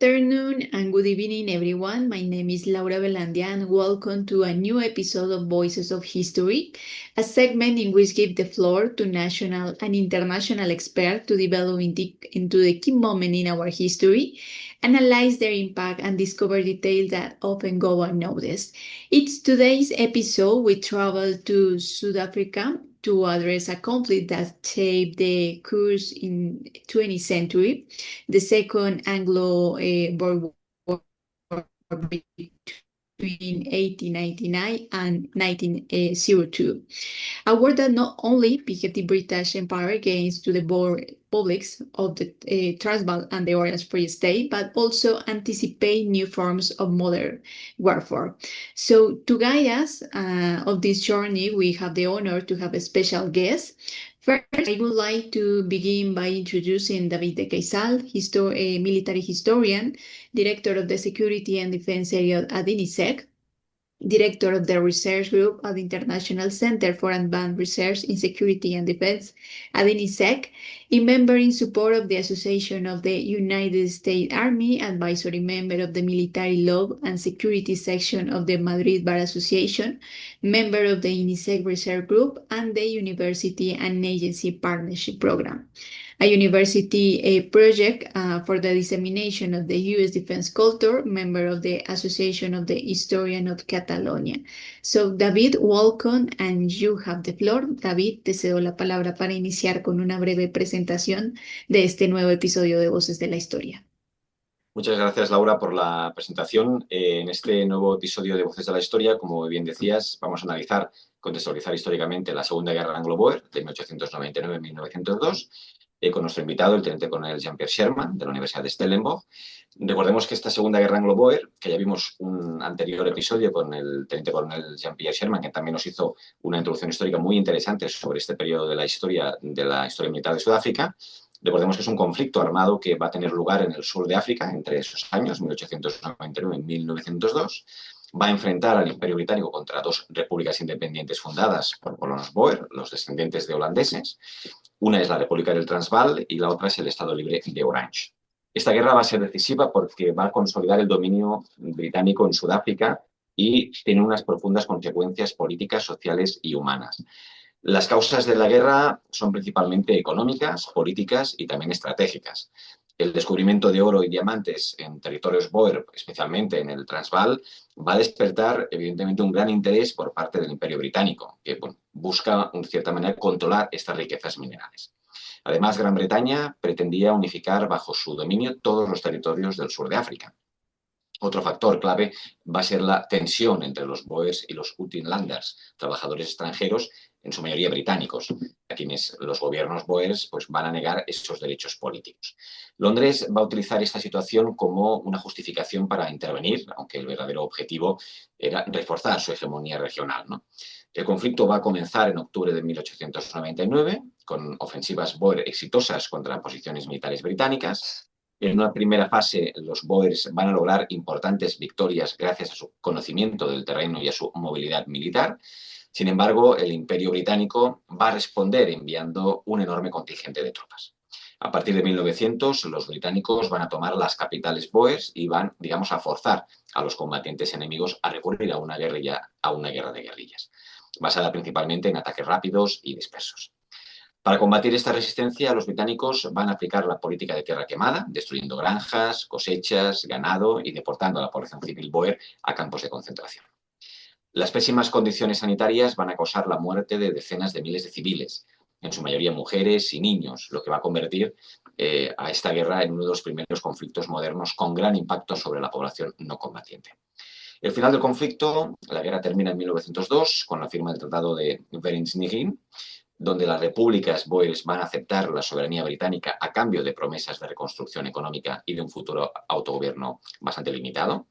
afternoon and good evening, everyone. My name is Laura Velandia, and welcome to a new episode of Voices of History, a segment in which we give the floor to national and international experts to develop into the key moment in our history, analyze their impact, and discover details that often go unnoticed. It's today's episode. We travel to South Africa to address a conflict that shaped the course in 20th century, the Second Anglo-Boer War between 1899 and 1902. A war that not only pitted the British Empire against the Boer publics of the Transvaal and the Orange Free State, but also anticipate new forms of modern warfare. So to guide us of this journey, we have the honor to have a special guest. First, I would like to begin by introducing David de Queizal, military historian, director of the Security and Defense Area at INISEG, Director of the Research Group at the International Center for Advanced Research in Security and Defense at INISEG, a member in support of the Association of the United States Army, advisory member of the Military Law and Security section of the Madrid Bar Association, member of the INISEG Research Group and the University and Agency Partnership Program, a university project for the dissemination of the U.S. defense culture, member of the Association of the Historian of Catalonia. So, David, welcome, and you have the floor. David, te cedo la palabra para iniciar con una breve presentación de este nuevo episodio de Voces de la Historia. Muchas gracias, Laura, por la presentación. En este nuevo episodio de Voces de la Historia, como bien decías, vamos a analizar, contextualizar históricamente la Segunda Guerra Anglo-Bóer de 1899-1902, con nuestro invitado, el Teniente Coronel Pierre Scherman, de la Universidad de Stellenbosch. Recordemos que esta Segunda Guerra Anglo-Bóer, que ya vimos un anterior episodio con el Teniente Coronel Pierre Scherman, que también nos hizo una introducción histórica muy interesante sobre este periodo de la historia militar de Sudáfrica. Recordemos que es un conflicto armado que va a tener lugar en el sur de África entre esos años, 1899 y 1902. Va a enfrentar al Imperio Británico contra dos repúblicas independientes fundadas por colonos Boer, los descendientes de holandeses. Una es la República del Transvaal y la otra es el Estado Libre de Orange. Esta guerra va a ser decisiva porque va a consolidar el dominio británico en Sudáfrica y tiene unas profundas consecuencias políticas, sociales y humanas. Las causas de la guerra son principalmente económicas, políticas y también estratégicas. El descubrimiento de oro y diamantes en territorios Boer, especialmente en el Transvaal, va a despertar, evidentemente, un gran interés por parte del Imperio Británico, que busca, en cierta manera, controlar estas riquezas minerales. Además, Gran Bretaña pretendía unificar bajo su dominio todos los territorios del sur de África. Otro factor clave va a ser la tensión entre los Boers y los Uitlanders, trabajadores extranjeros, en su mayoría británicos, a quienes los gobiernos Boers van a negar esos derechos políticos. Londres va a utilizar esta situación como una justificación para intervenir, aunque el verdadero objetivo era reforzar su hegemonía regional, ¿no? El conflicto va a comenzar en octubre de 1899, con ofensivas Boer exitosas contra posiciones militares británicas. En una primera fase, los Boers van a lograr importantes victorias gracias a su conocimiento del terreno y a su movilidad militar. Sin embargo, el Imperio Británico va a responder enviando un enorme contingente de tropas. A partir de 1900, los británicos van a tomar las capitales Boers y van, digamos, a forzar a los combatientes enemigos a recurrir a una guerra de guerrillas, basada principalmente en ataques rápidos y dispersos. Para combatir esta resistencia, los británicos van a aplicar la política de tierra quemada, destruyendo granjas, cosechas, ganado y deportando a la población civil Boer a campos de concentración. Las pésimas condiciones sanitarias van a causar la muerte de decenas de miles de civiles, en su mayoría mujeres y niños, lo que va a convertir a esta guerra en uno de los primeros conflictos modernos con gran impacto sobre la población no combatiente. El final del conflicto, la guerra termina en 1902 con la firma del Tratado de Vereeniging, donde las repúblicas Boers van a aceptar la soberanía británica a cambio de promesas de reconstrucción económica y de un futuro autogobierno bastante limitado.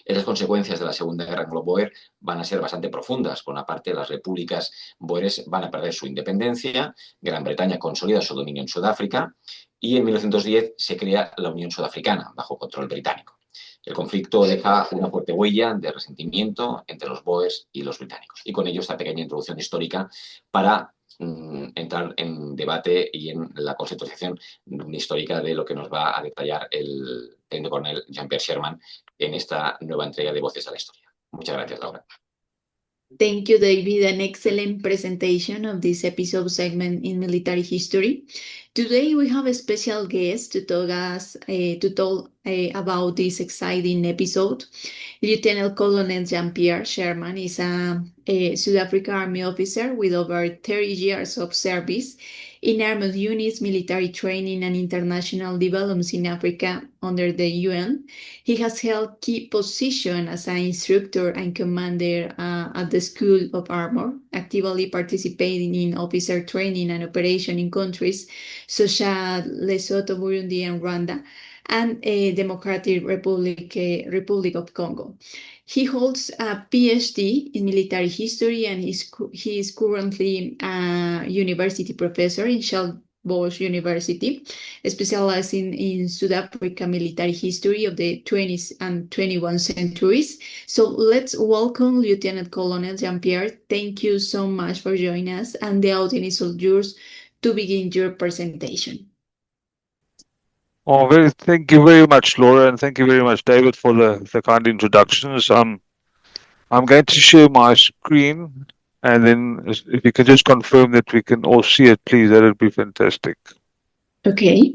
Las consecuencias de la Segunda Guerra Anglo-Bóer van a ser bastante profundas. Por una parte, las repúblicas Boeres van a perder su independencia, Gran Bretaña consolida su dominio en Sudáfrica y en 1910 se crea la Unión Sudafricana bajo control británico. El conflicto deja una fuerte huella de resentimiento entre los Boers y los británicos. Y con ello esta pequeña introducción histórica para entrar en debate y en la conceptualización histórica de lo que nos va a detallar el Teniente Coronel Jean-Pierre Scherman, en esta nueva entrega de Voces a la Historia. Muchas gracias, Laura. Thank you, David. An excellent presentation of this episode segment in military history. Today we have a special guest to talk about this exciting episode. Lieutenant Colonel Jean-Pierre Scherman is a South African Army officer with over 30 years of service in armed units, military training, and international developments in Africa under the UN. He has held key positions as an instructor and commander at the School of Armor, actively participating in officer training and operation in countries such as Lesotho, Burundi, and Rwanda, and Democratic Republic of Congo. He holds a PhD in military history, and he is currently a university professor in Stellenbosch University, specializing in South Africa military history of the 20th and 21st centuries. So let's welcome Lieutenant Colonel Jean-Pierre. Thank you so much for joining us, and the audience is yours to begin your presentation. Thank you very much, Laura, and thank you very much, David, for the kind introductions. I'm going to share my screen, and then if you could just confirm that we can all see it, please, that would be fantastic. Okay.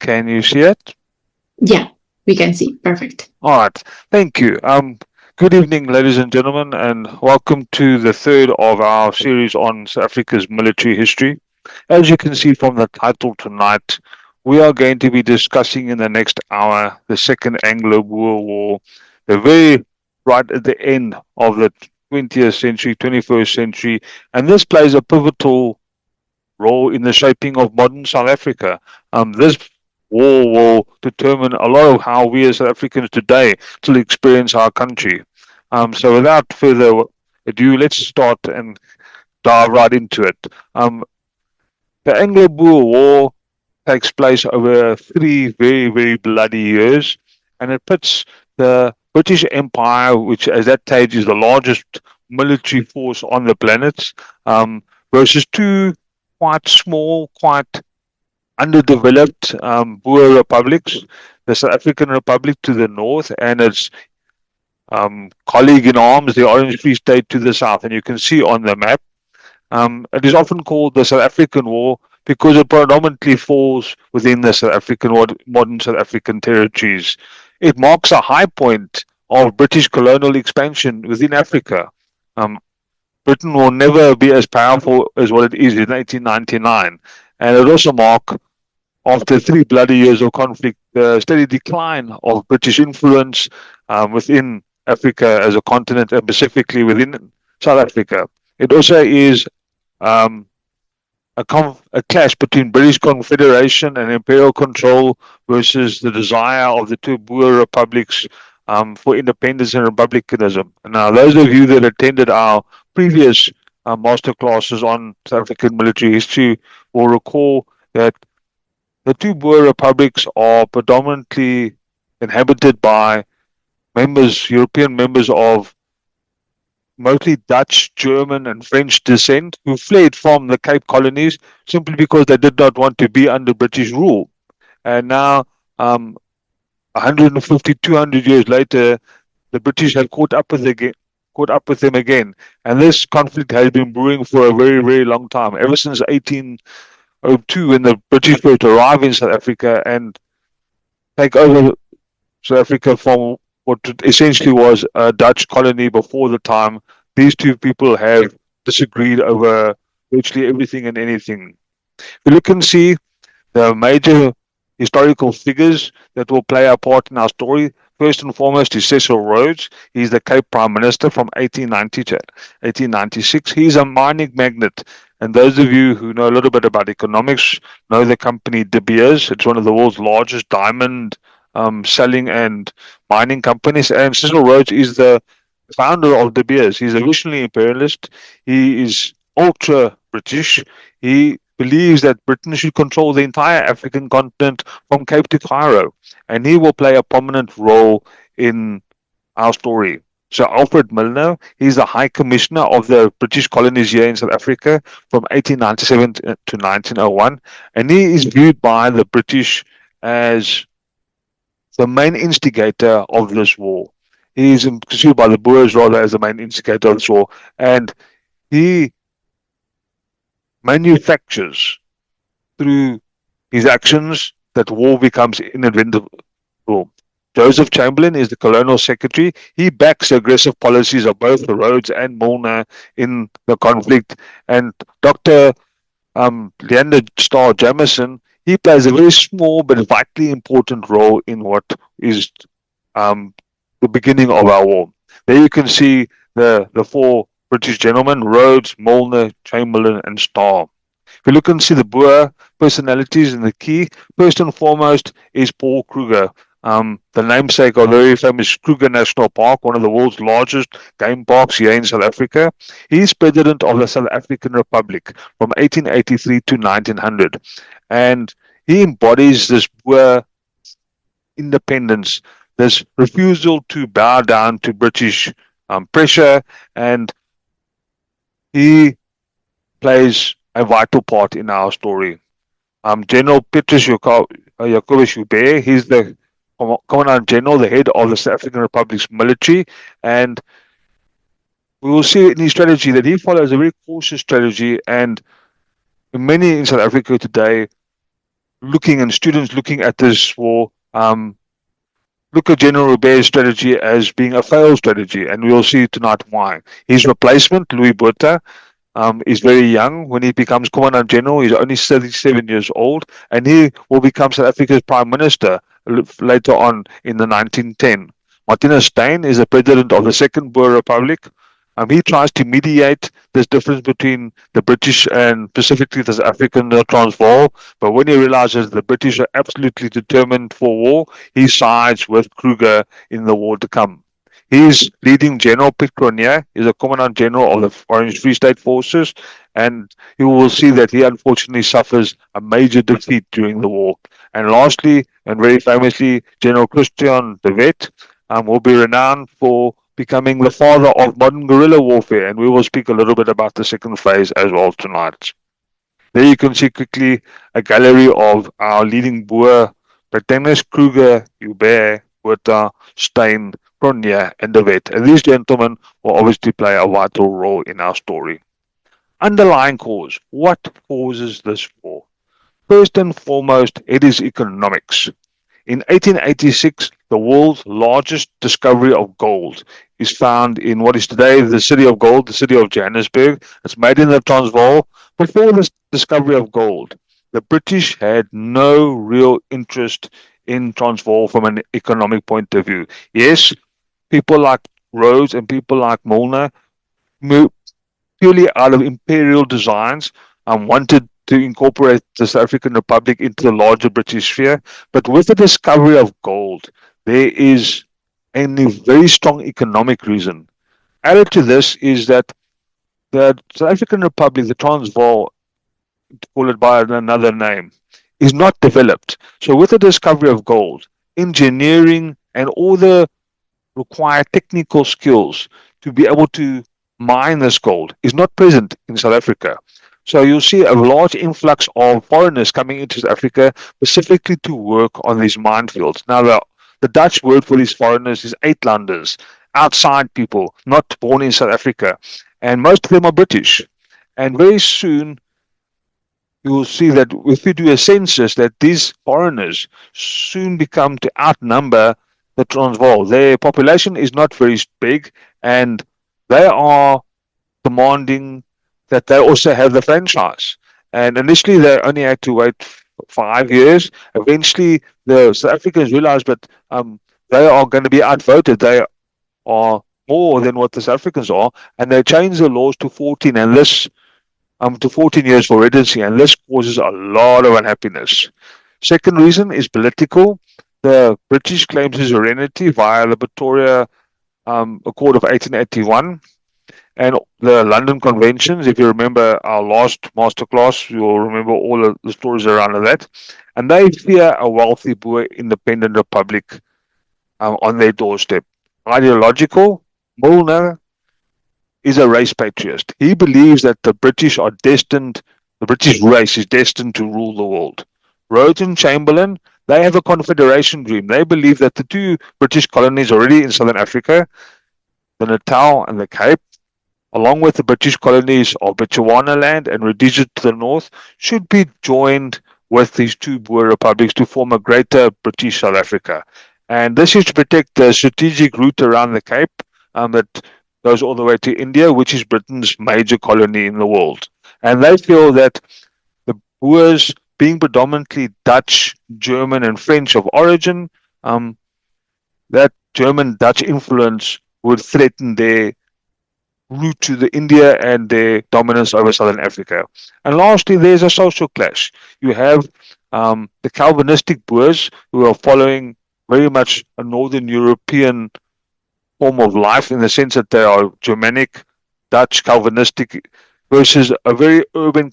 Can you see it? Yeah, we can see. Perfect. All right. Thank you. Good evening, ladies and gentlemen, and welcome to the third of our series on South Africa's military history. As you can see from the title tonight, we are going to be discussing in the next hour the Second Anglo-Boer War, the very right at the end of the 20th century, 21st century, and this plays a pivotal role in the shaping of modern South Africa. This war will determine a lot of how we as South Africans today will experience our country. So without further ado, let's start and dive right into it. The Anglo-Boer War takes place over 3 very, very bloody years, and it pits the British Empire, which at that stage is the largest military force on the planet, versus 2 quite small, quite underdeveloped Boer republics, the South African Republic to the north and its colleague in arms, the Orange Free State to the south. And you can see on the map, it is often called the South African War because it predominantly falls within the modern South African territories. It marks a high point of British colonial expansion within Africa. Britain will never be as powerful as what it is in 1899. And it also marks, after 3 bloody years of conflict, the steady decline of British influence within Africa as a continent, and specifically within South Africa. It also is a clash between British Confederation and imperial control versus the desire of the 2 Boer republics for independence and republicanism. Now, those of you that attended our previous master classes on South African military history will recall that the 2 Boer republics are predominantly inhabited by European members of mostly Dutch, German, and French descent who fled from the Cape Colonies simply because they did not want to be under British rule. And now, 150, 200 years later, the British have caught up with them again. And this conflict has been brewing for a very, very long time, ever since 1802, when the British first arrived in South Africa and take over South Africa from what essentially was a Dutch colony before the time. These 2 people have disagreed over virtually everything and anything. If you look and see the major historical figures that will play a part in our story, first and foremost is Cecil Rhodes. He's the Cape Prime Minister from 1890 to 1896. He's a mining magnate. And those of you who know a little bit about economics know the company De Beers. It's one of the world's largest diamond selling and mining companies, and Cecil Rhodes is the founder of De Beers. He's a visionary imperialist. He is ultra British. He believes that Britain should control the entire African continent from Cape to Cairo, and he will play a prominent role in our story. Sir Alfred Milner. He's the High Commissioner of the British colonies here in South Africa from 1897 to 1901. And he is viewed by the British as the main instigator of this war. He is considered by the Boers rather as the main instigator of this war. And he manufactures through his actions that war becomes inevitable. Joseph Chamberlain is the colonial secretary. He backs the aggressive policies of both Rhodes and Milner in the conflict. And Dr. Leander Starr Jameson, he plays a very small but vitally important role in what is the beginning of our war. There you can see the four British gentlemen, Rhodes, Milner, Chamberlain, and Starr. If you look and see the Boer personalities and the key, first and foremost is Paul Kruger, the namesake of the very famous Kruger National Park, one of the world's largest game parks here in South Africa. He's president of the South African Republic from 1883 to 1900. And he embodies this Boer independence, this refusal to bow down to British pressure, and he plays a vital part in our story. General Petrus Jacobus Joubert, he's the Commandant General, the head of the South African Republic's military, and we will see in his strategy that he follows a very cautious strategy, and many in South Africa today students looking at this war look at General Joubert's strategy as being a failed strategy, and we'll see tonight why. His replacement, Louis Botha, is very young. When he becomes Commandant General, he's only 37 years old, and he will become South Africa's Prime Minister later on in the 1910. Martinus Steyn is the president of the Second Boer Republic. He tries to mediate this difference between the British and specifically the South African Transvaal, but when he realizes the British are absolutely determined for war, he sides with Kruger in the war to come. His leading general, Piet Cronje, is a Commandant General of the Orange Free State Forces, and you will see that he unfortunately suffers a major defeat during the war. And lastly, and very famously, General Christian de Wet will be renowned for becoming the father of modern guerrilla warfare, and we will speak a little bit about the second phase as well tonight. There you can see quickly a gallery of our leading Boer protagonists, Kruger, Joubert, Botha, Steyn, Cronje, and de Wet. And these gentlemen will obviously play a vital role in our story. Underlying cause. What causes this war? First and foremost, it is economics. In 1886, the world's largest discovery of gold is found in what is today the City of Gold, the city of Johannesburg. It's made in the Transvaal. Before this discovery of gold, the British had no real interest in Transvaal from an economic point of view. Yes, people like Rhodes and people like Milner, purely out of imperial designs, wanted to incorporate the South African Republic into the larger British sphere. But with the discovery of gold, there is a very strong economic reason. Added to this is that the South African Republic, the Transvaal, to call it by another name, is not developed. So with the discovery of gold, engineering and all the required technical skills to be able to mine this gold is not present in South Africa. So you'll see a large influx of foreigners coming into South Africa specifically to work on these minefields. Now, the Dutch word for these foreigners is Uitlanders, outside people, not born in South Africa. And most of them are British. And very soon, you will see that if you do a census, that these foreigners soon become to outnumber the Transvaal. Their population is not very big, and they are demanding that they also have the franchise. And initially, they only had to wait 5 years. Eventually, the South Africans realized that they are going to be outvoted. They are more than what the South Africans are, and they changed the laws to 14, and this to 14 years for residency, and this causes a lot of unhappiness. Second reason is political. The British claims his sovereignty via the Pretoria Accord of 1881 and the London Conventions. If you remember our last masterclass, you'll remember all of the stories around that. And they fear a wealthy Boer independent republic on their doorstep. Ideological, Milner is a race patriot. He believes that the British race is destined to rule the world. Rhodes and Chamberlain, they have a confederation dream. They believe that the two British colonies already in Southern Africa, the Natal and the Cape, along with the British colonies of Bechuanaland and Rhodesia to the north, should be joined with these two Boer republics to form a greater British South Africa. And this is to protect the strategic route around the Cape that goes all the way to India, which is Britain's major colony in the world. And they feel that the Boers, being predominantly Dutch, German, and French of origin, that German-Dutch influence would threaten their route to the India and their dominance over Southern Africa. And lastly, there's a social clash. You have the Calvinistic Boers who are following very much a Northern European form of life in the sense that they are Germanic, Dutch, Calvinistic, versus a very urban,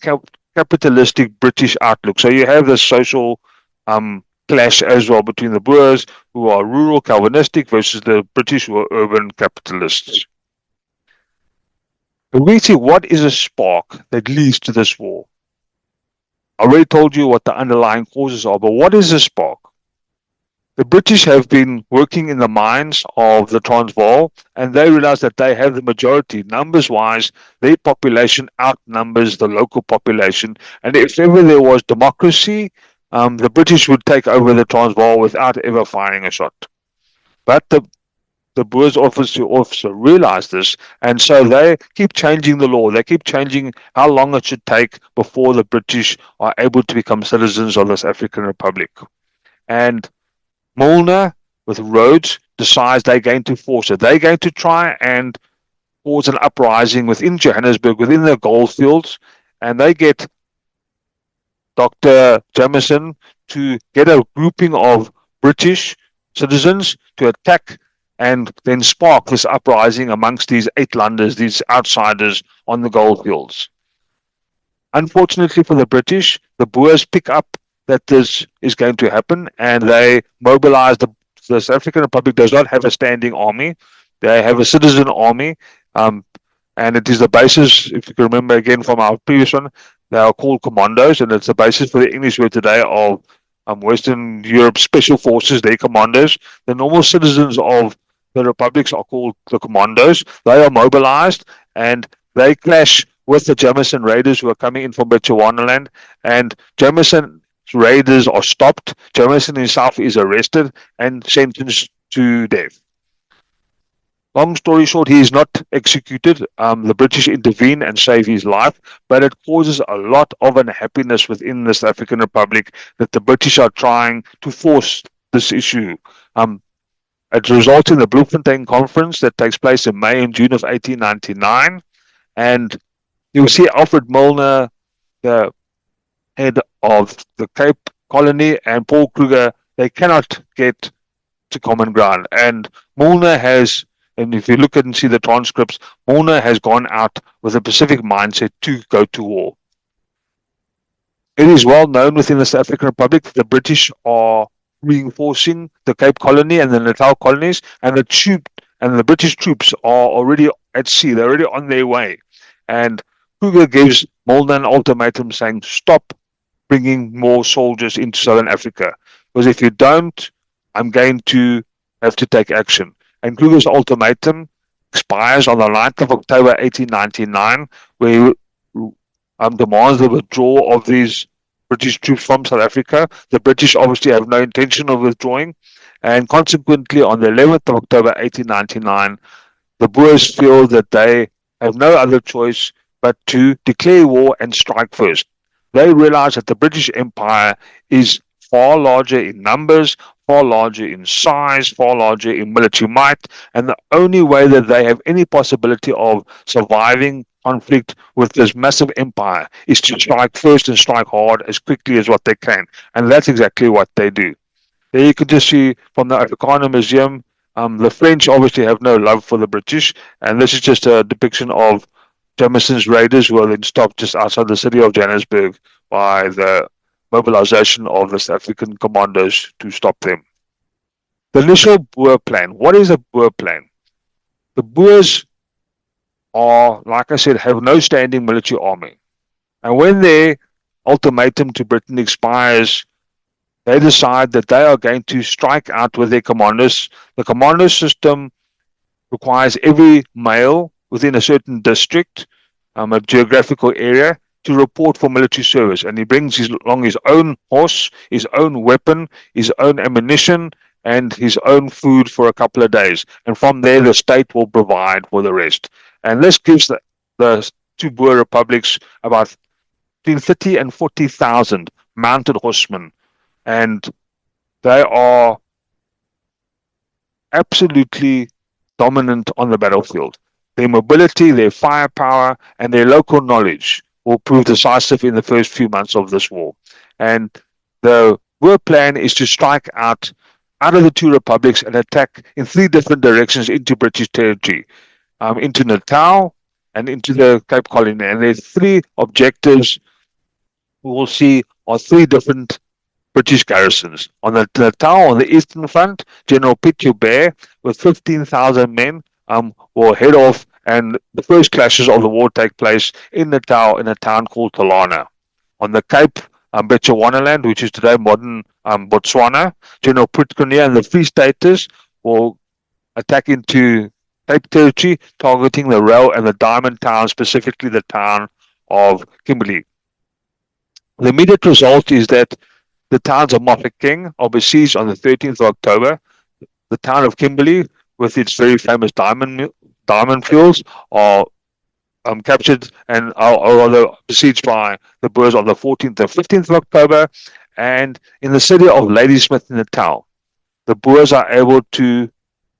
capitalistic British outlook. So you have this social clash as well between the Boers who are rural, Calvinistic, versus the British who are urban capitalists. We see what is a spark that leads to this war. I already told you what the underlying causes are, but what is a spark? The British have been working in the mines of the Transvaal, and they realize that they have the majority. Numbers-wise, their population outnumbers the local population, and if ever there was democracy, the British would take over the Transvaal without ever firing a shot. But the Boers also realize this, and so they keep changing the law. They keep changing how long it should take before the British are able to become citizens of this African Republic. And Milner, with Rhodes, decides they're going to force it. They're going to try and cause an uprising within Johannesburg, within the goldfields, and they get Dr. Jameson to get a grouping of British citizens to attack and then spark this uprising amongst these Uitlanders, these outsiders on the goldfields. Unfortunately for the British, the Boers pick up that this is going to happen, and they mobilize. The South African Republic does not have a standing army. They have a citizen army, and it is the basis, if you can remember again from our previous one, they are called commandos, and it's the basis for the English word today of Western Europe Special Forces, their commandos. The normal citizens of the republics are called the commandos. They are mobilized, and they clash with the Jameson raiders who are coming in from Bechuanaland, and Jameson raiders are stopped. Jameson himself is arrested and sentenced to death. Long story short, he is not executed. The British intervene and save his life, but it causes a lot of unhappiness within the South African Republic that the British are trying to force this issue. It results in the Bloemfontein Conference that takes place in May and June of 1899, and you'll see Alfred Milner, the head of the Cape Colony, and Paul Kruger, they cannot get to common ground. And Milner has, and if you look at and see the transcripts, Milner has gone out with a Pacific mindset to go to war. It is well known within the South African Republic that the British are reinforcing the Cape Colony and the Natal colonies, and the British troops are already at sea. They're already on their way. And Kruger gives Milner an ultimatum saying, stop bringing more soldiers into Southern Africa, because if you don't, I'm going to have to take action. And Kruger's ultimatum expires on the 9th of October 1899, where he demands the withdrawal of these British troops from South Africa. The British obviously have no intention of withdrawing, and consequently on the 11th of October 1899, the Boers feel that they have no other choice but to declare war and strike first. They realize that the British Empire is far larger in numbers, far larger in size, far larger in military might, and the only way that they have any possibility of surviving conflict with this massive empire is to strike first and strike hard as quickly as what they can. And that's exactly what they do. There you can just see from the Afrikaner Museum, the French obviously have no love for the British, and this is just a depiction of Jameson's raiders who are then stopped just outside the city of Johannesburg by the mobilization of the South African commandos to stop them. The initial Boer plan. What is a Boer plan? The Boers are, like I said, have no standing military army. And when their ultimatum to Britain expires, they decide that they are going to strike out with their commandos. The commando system requires every male within a certain district, a geographical area, to report for military service. And he brings along his own horse, his own weapon, his own ammunition, and his own food for a couple of days. And from there, the state will provide for the rest. And this gives the two Boer republics about between 30 and 40,000 mounted horsemen. And they are absolutely dominant on the battlefield. Their mobility, their firepower, and their local knowledge will prove decisive in the first few months of this war. And the Boer plan is to strike out of the two republics and attack in 3 different directions into British territory, into Natal and into the Cape Colony. And there's 3 objectives we will see are 3 different British garrisons. On the Natal, on the eastern front, General Pierre with 15,000 men will head off, and the first clashes of the war take place in Natal in a town called Talana. On the Cape, Bechuanaland, which is today modern Botswana, General Pitcairn and the Free Staters will attack into Cape territory, targeting the rail and the diamond town, specifically the town of Kimberley. The immediate result is that the towns of Mafeking are besieged on the 13th of October. The town of Kimberley, with its very famous diamond fields, are captured and are rather besieged by the Boers on the 14th and 15th of October. And in the city of Ladysmith in Natal, the Boers are able to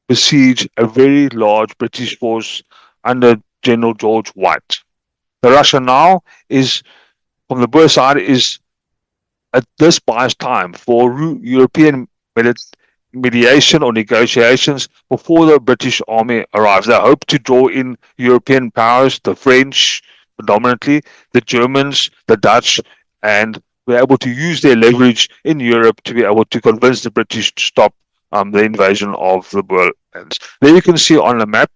besiege a very large British force under General George White. The rationale is, from the Boer side, is at this buys time for European mediation or negotiations before the British army arrives. They hope to draw in European powers, the French predominantly, the Germans, the Dutch, and be able to use their leverage in Europe to be able to convince the British to stop the invasion of the Boer lands. There you can see on the map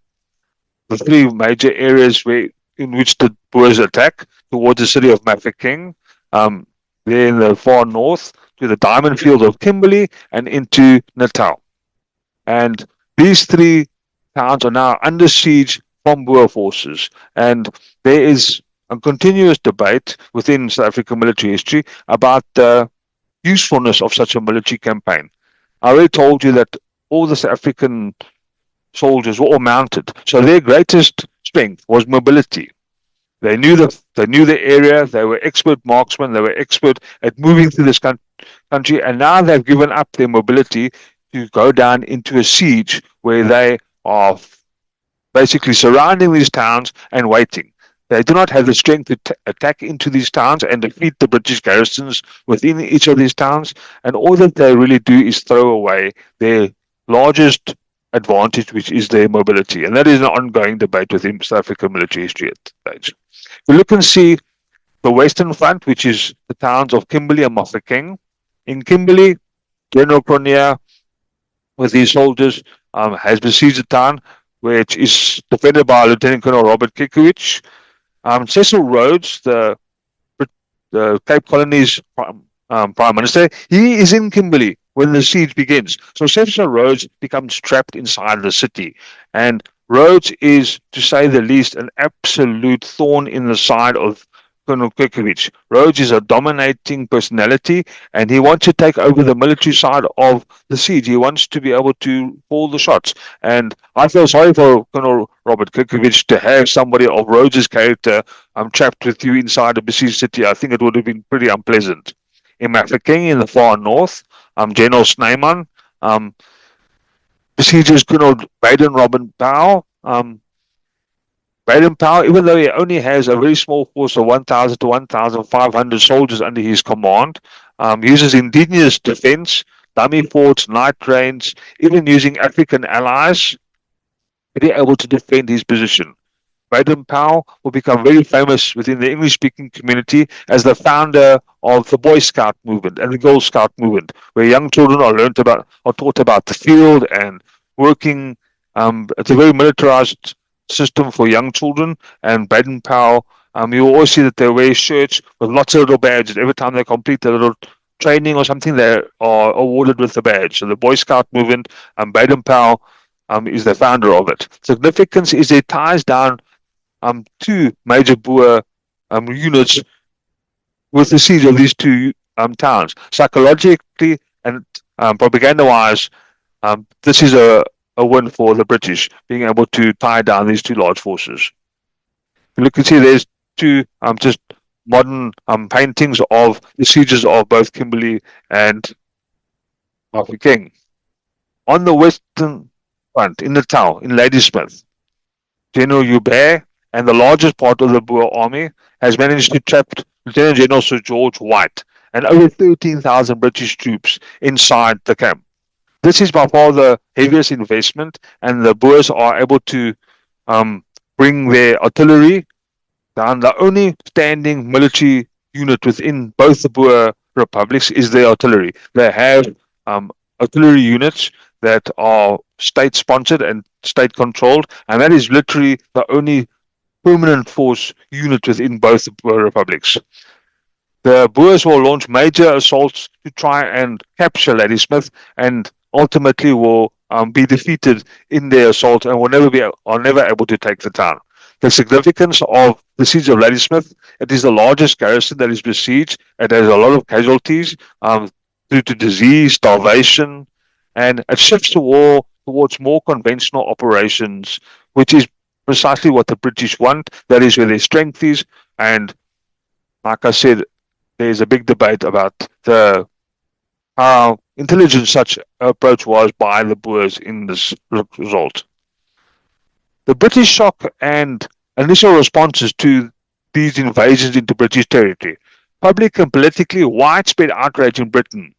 the 3 major areas in which the Boers attack towards the city of Mafeking. There in the far north, to the diamond field of Kimberley and into Natal. And these 3 towns are now under siege from Boer forces. And there is a continuous debate within South African military history about the usefulness of such a military campaign. I already told you that all the South African soldiers were all mounted. So their greatest strength was mobility. They knew the area. They were expert marksmen. They were expert at moving through this country. And now they've given up their mobility to go down into a siege where they are basically surrounding these towns and waiting. They do not have the strength to attack into these towns and defeat the British garrisons within each of these towns. And all that they really do is throw away their largest advantage, which is their mobility. And that is an ongoing debate within South African military history at this stage. We look and see the Western Front, which is the towns of Kimberley and Mafeking. In Kimberley, General Cronje, with his soldiers, has besieged the town, which is defended by Lieutenant Colonel Robert Kekewich. Cecil Rhodes, the Cape Colony's Prime Minister, he is in Kimberley when the siege begins. So Cecil Rhodes becomes trapped inside the city. And Rhodes is, to say the least, an absolute thorn in the side of Colonel Kekewich. Rhodes is a dominating personality, and he wants to take over the military side of the siege. He wants to be able to call the shots. And I feel sorry for Colonel Robert Kekewich to have somebody of Rhodes's character trapped with you inside a besieged city. I think it would have been pretty unpleasant. In Mafeking, in the far north, General Snyman besieges Colonel Baden-Powell. Baden-Powell, even though he only has a very small force of 1,000 to 1,500 soldiers under his command, uses indigenous defense, dummy forts, night trains, even using African allies to be able to defend his position. Baden-Powell will become very famous within the English-speaking community as the founder of the Boy Scout movement and the Girl Scout movement, where young children are taught about the field and working It's a very militarized system for young children, and Baden-Powell, you always see that they wear shirts with lots of little badges. Every time they complete a little training or something, they are awarded with the badge. So the Boy Scout movement, Baden-Powell is the founder of it. Significance is it ties down two major Boer units with the siege of these two towns. Psychologically and propaganda-wise, this is a win for the British, being able to tie down these two large forces. You can see there's two just modern paintings of the sieges of both Kimberley and King. On the western front, in the town, in Ladysmith, General Hubert and the largest part of the Boer army has managed to trap Lieutenant General Sir George White and over 13,000 British troops inside the camp. This is by far the heaviest investment, and the Boers are able to bring their artillery down. The only standing military unit within both the Boer republics is their artillery. They have artillery units that are state-sponsored and state-controlled, and that is literally the only permanent force unit within both the Boer republics. The Boers will launch major assaults to try and capture Ladysmith, and ultimately will be defeated in their assault and are never able to take the town. The significance of the siege of Ladysmith: it is the largest garrison that is besieged. It has a lot of casualties due to disease, starvation, and it shifts the war towards more conventional operations, which is precisely what the British want. That is where their strength is, and like I said, there's a big debate about how intelligent such approach was by the Boers in this result. The British shock and initial responses to these invasions into British territory: public and politically widespread outrage in Britain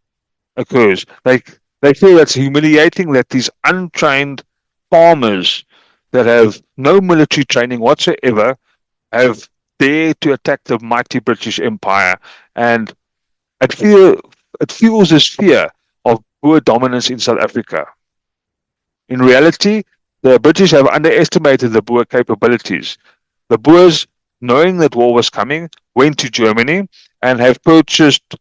occurs. They feel it's humiliating that these untrained farmers that have no military training whatsoever have dared to attack the mighty British Empire, and it fuels this fear of Boer dominance in South Africa. In reality, the British have underestimated the Boer capabilities. The Boers, knowing that war was coming, went to Germany and have purchased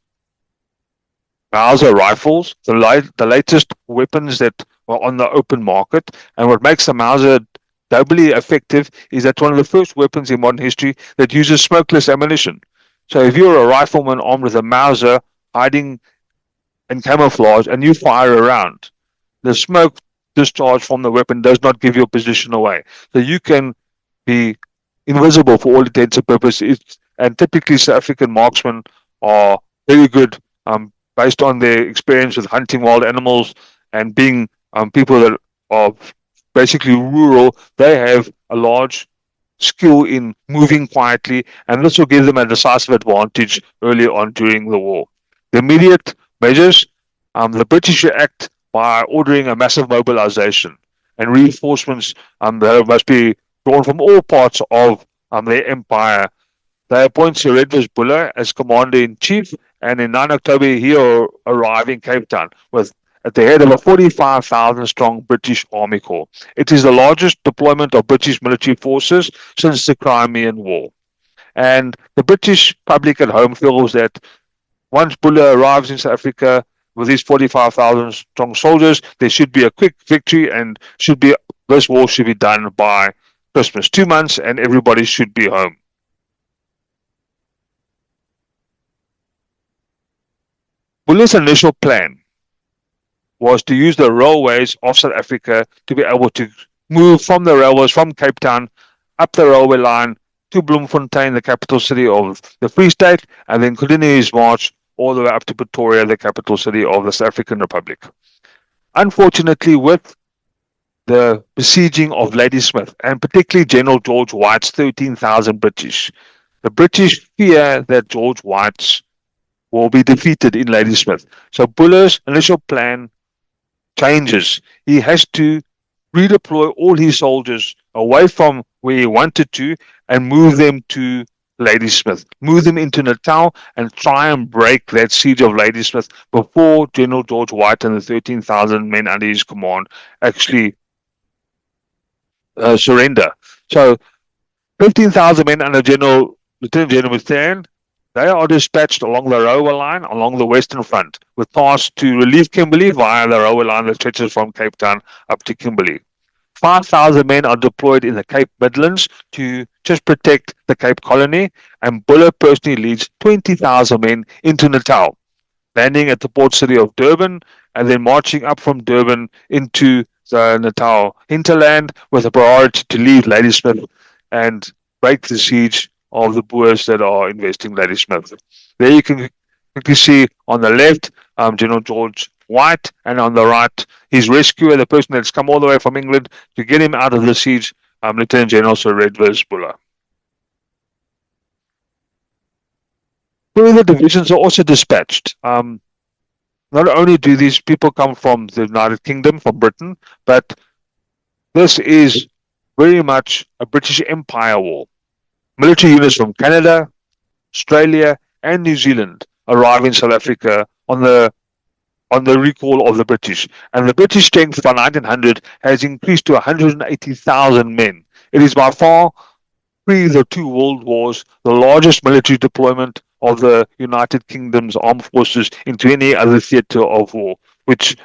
Mauser rifles, the latest weapons that were on the open market. And what makes the Mauser doubly effective is that one of the first weapons in modern history that uses smokeless ammunition. So if you're a rifleman armed with a Mauser, hiding in camouflage, and you fire around, the smoke discharge from the weapon does not give your position away. So you can be invisible for all intents and purposes. And typically South African marksmen are very good based on their experience with hunting wild animals and being people that are basically rural. They have a large skill in moving quietly, and this will give them a decisive advantage early on during the war. The immediate measures: the British react by ordering a massive mobilization and reinforcements that must be drawn from all parts of their empire. They appoint Sir Edward Buller as commander-in-chief, and in 9 October he will arrive in Cape Town at the head of a 45,000-strong British Army Corps. It is the largest deployment of British military forces since the Crimean War. And the British public at home feels that once Buller arrives in South Africa with his 45,000 strong soldiers, there should be a quick victory, and this war should be done by Christmas. 2 months and everybody should be home. Buller's initial plan was to use the railways of South Africa to be able to move from the railways from Cape Town up the railway line to Bloemfontein, the capital city of the Free State, and then continue his march all the way up to Pretoria, the capital city of the South African Republic. Unfortunately, with the besieging of Ladysmith, and particularly General George White's 13,000 British, the British fear that George White's will be defeated in Ladysmith. So Buller's initial plan changes. He has to redeploy all his soldiers away from where he wanted to and move them to Ladysmith, move them into Natal, and try and break that siege of Ladysmith before General George White and the 13,000 men under his command actually surrender. So 15,000 men under Lieutenant General Pierre, they are dispatched along the railway line along the Western Front with tasks to relieve Kimberley via the railway line that stretches from Cape Town up to Kimberley. 5,000 men are deployed in the Cape Midlands to just protect the Cape Colony, and Buller personally leads 20,000 men into Natal, landing at the port city of Durban and then marching up from Durban into the Natal hinterland with a priority to leave Ladysmith and break the siege of the Boers that are investing Ladysmith. There you can quickly see on the left General George White, and on the right his rescuer, the person that's come all the way from England to get him out of the siege, Lieutenant General Sir Redvers Buller. Further divisions are also dispatched. Not only do these people come from the United Kingdom, from Britain, but this is very much a British Empire war. Military units from Canada, Australia, and New Zealand arrive in South Africa on the recall of the British. And the British strength by 1900 has increased to 180,000 men. It is by far, pre the two world wars, the largest military deployment of the United Kingdom's armed forces into any other theatre of war, which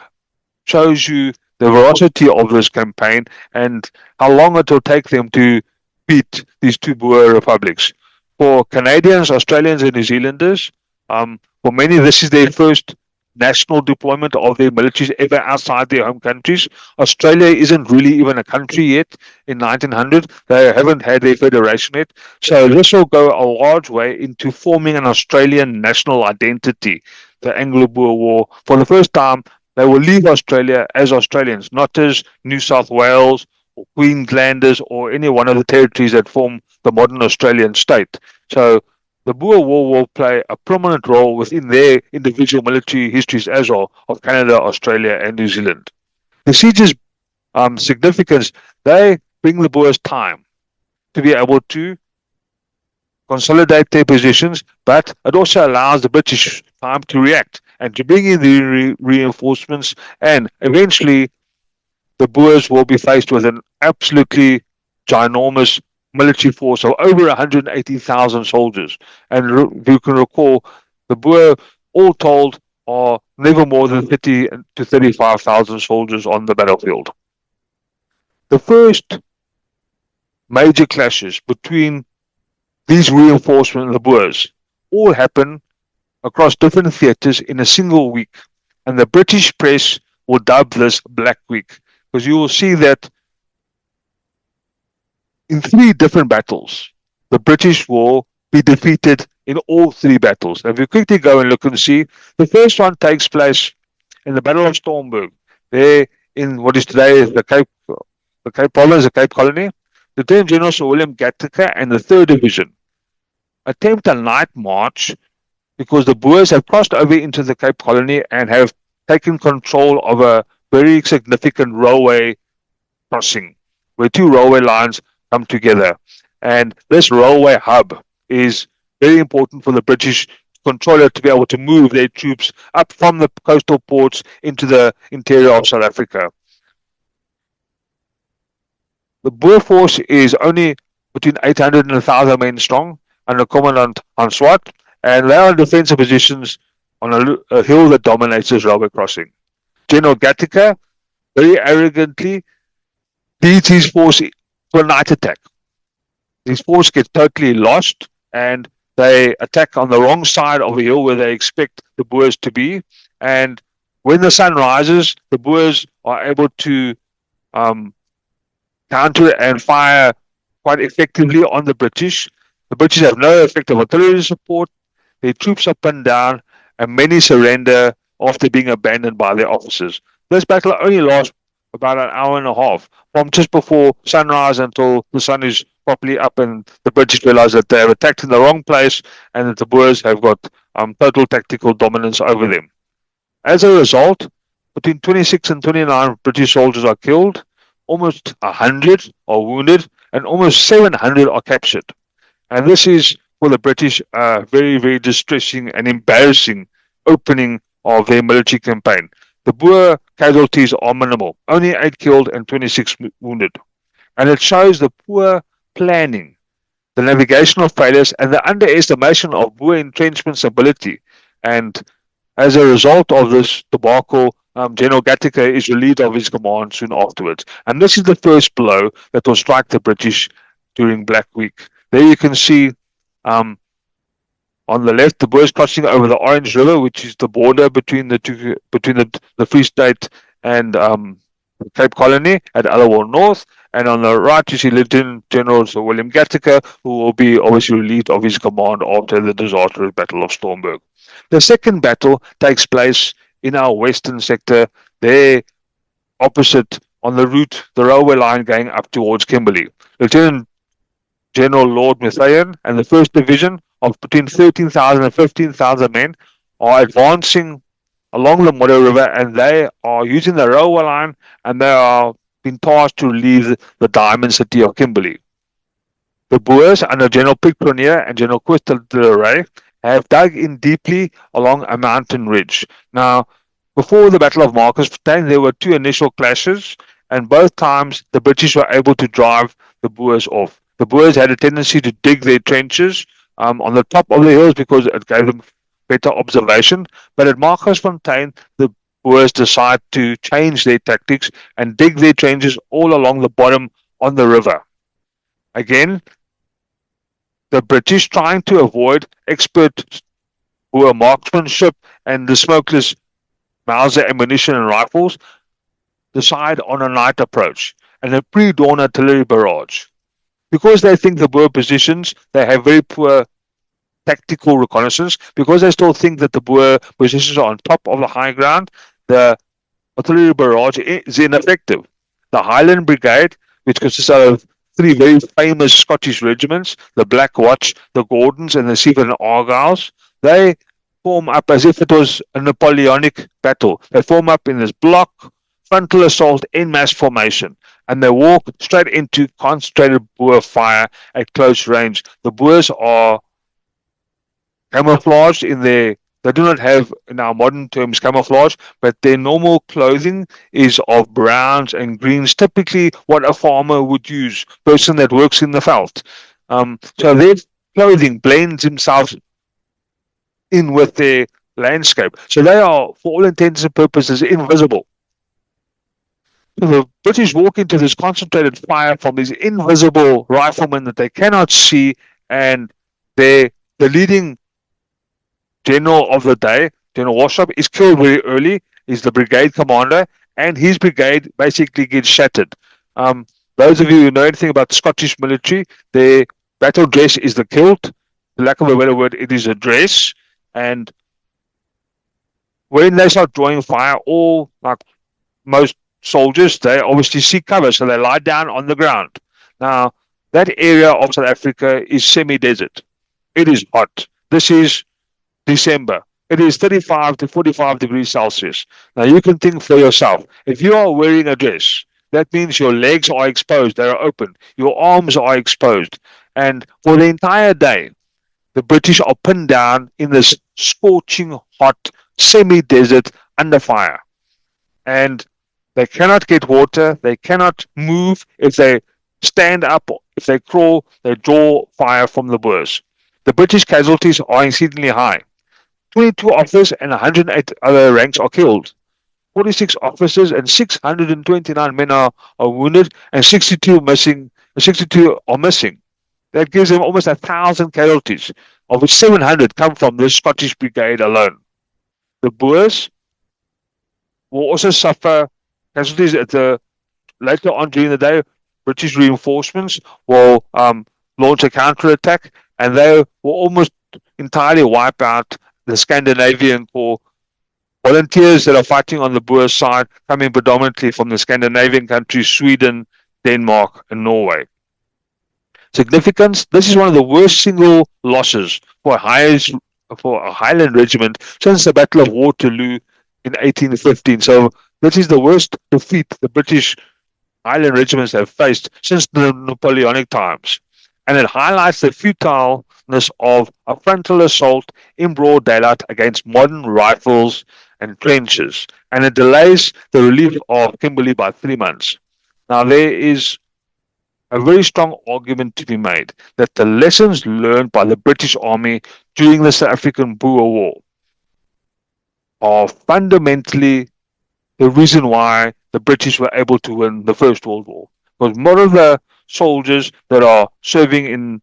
shows you the veracity of this campaign and how long it will take them to beat these two Boer republics. For Canadians, Australians, and New Zealanders, for many, this is their first national deployment of their militaries ever outside their home countries. Australia isn't really even a country yet in 1900. They haven't had their federation yet. So this will go a large way into forming an Australian national identity, the Anglo-Boer War. For the first time, they will leave Australia as Australians, not as New South Wales or Queenslanders or any one of the territories that form the modern Australian state. So the Boer War will play a prominent role within their individual military histories as well of Canada, Australia, and New Zealand. The siege's significance, they bring the Boers time to be able to consolidate their positions, but it also allows the British time to react and to bring in the reinforcements, and eventually the Boers will be faced with an absolutely ginormous military force of over 180,000 soldiers. And if you can recall, the Boer, all told, are never more than 30 to 35,000 soldiers on the battlefield. The first major clashes between these reinforcements and the Boers all happen across different theatres in a single week. And the British press will dub this Black Week, because you will see that in 3 different battles, the British will be defeated in all 3 battles. If you quickly go and look and see, the first one takes place in the Battle of Stormberg, there in what is today the Cape Province, the Cape Colony. Lieutenant General Sir William Gattaker and the 3rd Division attempt a night march because the Boers have crossed over into the Cape Colony and have taken control of a very significant railway crossing, where 2 railway lines come together. And this railway hub is very important for the British controller to be able to move their troops up from the coastal ports into the interior of South Africa. The Boer force is only between 800 and 1,000 men strong under Commandant Hans Swart, and they are in defensive positions on a hill that dominates this railway crossing. General Gattaker very arrogantly leads his force to a night attack. His force gets totally lost and they attack on the wrong side of a hill where they expect the Boers to be. And when the sun rises, the Boers are able to counter and fire quite effectively on the British. The British have no effective artillery support. Their troops are pinned down and many surrender after being abandoned by their officers. This battle only lasts about an hour and a half, from just before sunrise until the sun is properly up and the British realize that they have attacked in the wrong place and that the Boers have got total tactical dominance over them. As a result, between 26 and 29 British soldiers are killed, almost 100 are wounded, and almost 700 are captured. And this is for the British a very, very distressing and embarrassing opening of their military campaign. The Boer casualties are minimal, only 8 killed and 26 wounded. And it shows the poor planning, the navigational failures, and the underestimation of Boer entrenchment's ability. And as a result of this debacle, General Gattaker is relieved of his command soon afterwards. And this is the first blow that will strike the British during Black Week. There you can see on the left, the Boers crossing over the Orange River, which is the border between the Free State and Cape Colony at Allowal North. And on the right, you see Lieutenant General Sir William Gattaker, who will be obviously relieved of his command after the disastrous Battle of Stormberg. The second battle takes place in our western sector, there opposite on the route, the railway line going up towards Kimberley. Lieutenant General Lord Methuen and the 1st Division of between 13,000 and 15,000 men are advancing along the Modder River, and they are using the railway line, and they are being tasked to relieve the diamond city of Kimberley. The Boers under General Pic-Prunier and General Quistel de Rey have dug in deeply along a mountain ridge. Now, before the Battle of Marcus Fontein, there were two initial clashes, and both times the British were able to drive the Boers off. The Boers had a tendency to dig their trenches on the top of the hills because it gave them better observation. But at Marcus Fontein, the Boers decide to change their tactics and dig their trenches all along the bottom on the river. Again, the British, trying to avoid expert Boer marksmanship and the smokeless Mauser ammunition and rifles, decide on a night approach and a pre-dawn artillery barrage. Because they think the Boer positions, they have very poor tactical reconnaissance. Because they still think that the Boer positions are on top of the high ground, the artillery barrage is ineffective. The Highland Brigade, which consists of three very famous Scottish regiments, the Black Watch, the Gordons, and the Seaforth and Argylls, they form up as if it was a Napoleonic battle. They form up in this block, frontal assault in mass formation, and they walk straight into concentrated Boer fire at close range. The Boers are camouflaged in their, they do not have, in our modern terms, camouflage, but their normal clothing is of browns and greens, typically what a farmer would use, person that works in the veld. So their clothing blends themselves in with their landscape. So they are, for all intents and purposes, invisible. So the British walk into this concentrated fire from these invisible riflemen that they cannot see, and the leading general of the day, General Wauchope, is killed very early. He's the brigade commander, and his brigade basically gets shattered. Those of you who know anything about the Scottish military, their battle dress is the kilt. For lack of a better word, it is a dress. And when they start drawing fire, all, like most soldiers, they obviously seek cover, so they lie down on the ground. Now, that area of South Africa is semi-desert. It is hot. This is December. It is 35 to 45 degrees Celsius. Now, you can think for yourself. If you are wearing a dress, that means your legs are exposed. They are open. Your arms are exposed. And for the entire day, the British are pinned down in this scorching, hot, semi-desert under fire. And they cannot get water. They cannot move. If they stand up, if they crawl, they draw fire from the Boers. The British casualties are exceedingly high. 22 officers and 108 other ranks are killed. 46 officers and 629 men are wounded, and 62 are missing. That gives them almost 1,000 casualties, of which 700 come from the Scottish Brigade alone. The Boers will also suffer casualties later on during the day. British reinforcements will launch a counterattack, and they will almost entirely wipe out the Scandinavian Corps. Volunteers that are fighting on the Boer side coming predominantly from the Scandinavian countries, Sweden, Denmark, and Norway. Significance: this is one of the worst single losses for a Highland regiment since the Battle of Waterloo in 1815. So this is the worst defeat the British Highland regiments have faced since the Napoleonic times. And it highlights the futileness of a frontal assault in broad daylight against modern rifles and trenches. And it delays the relief of Kimberley by 3 months. Now, there is a very strong argument to be made that the lessons learned by the British Army during the South African Boer War are fundamentally the reason why the British were able to win the First World War. Because more of the soldiers that are serving in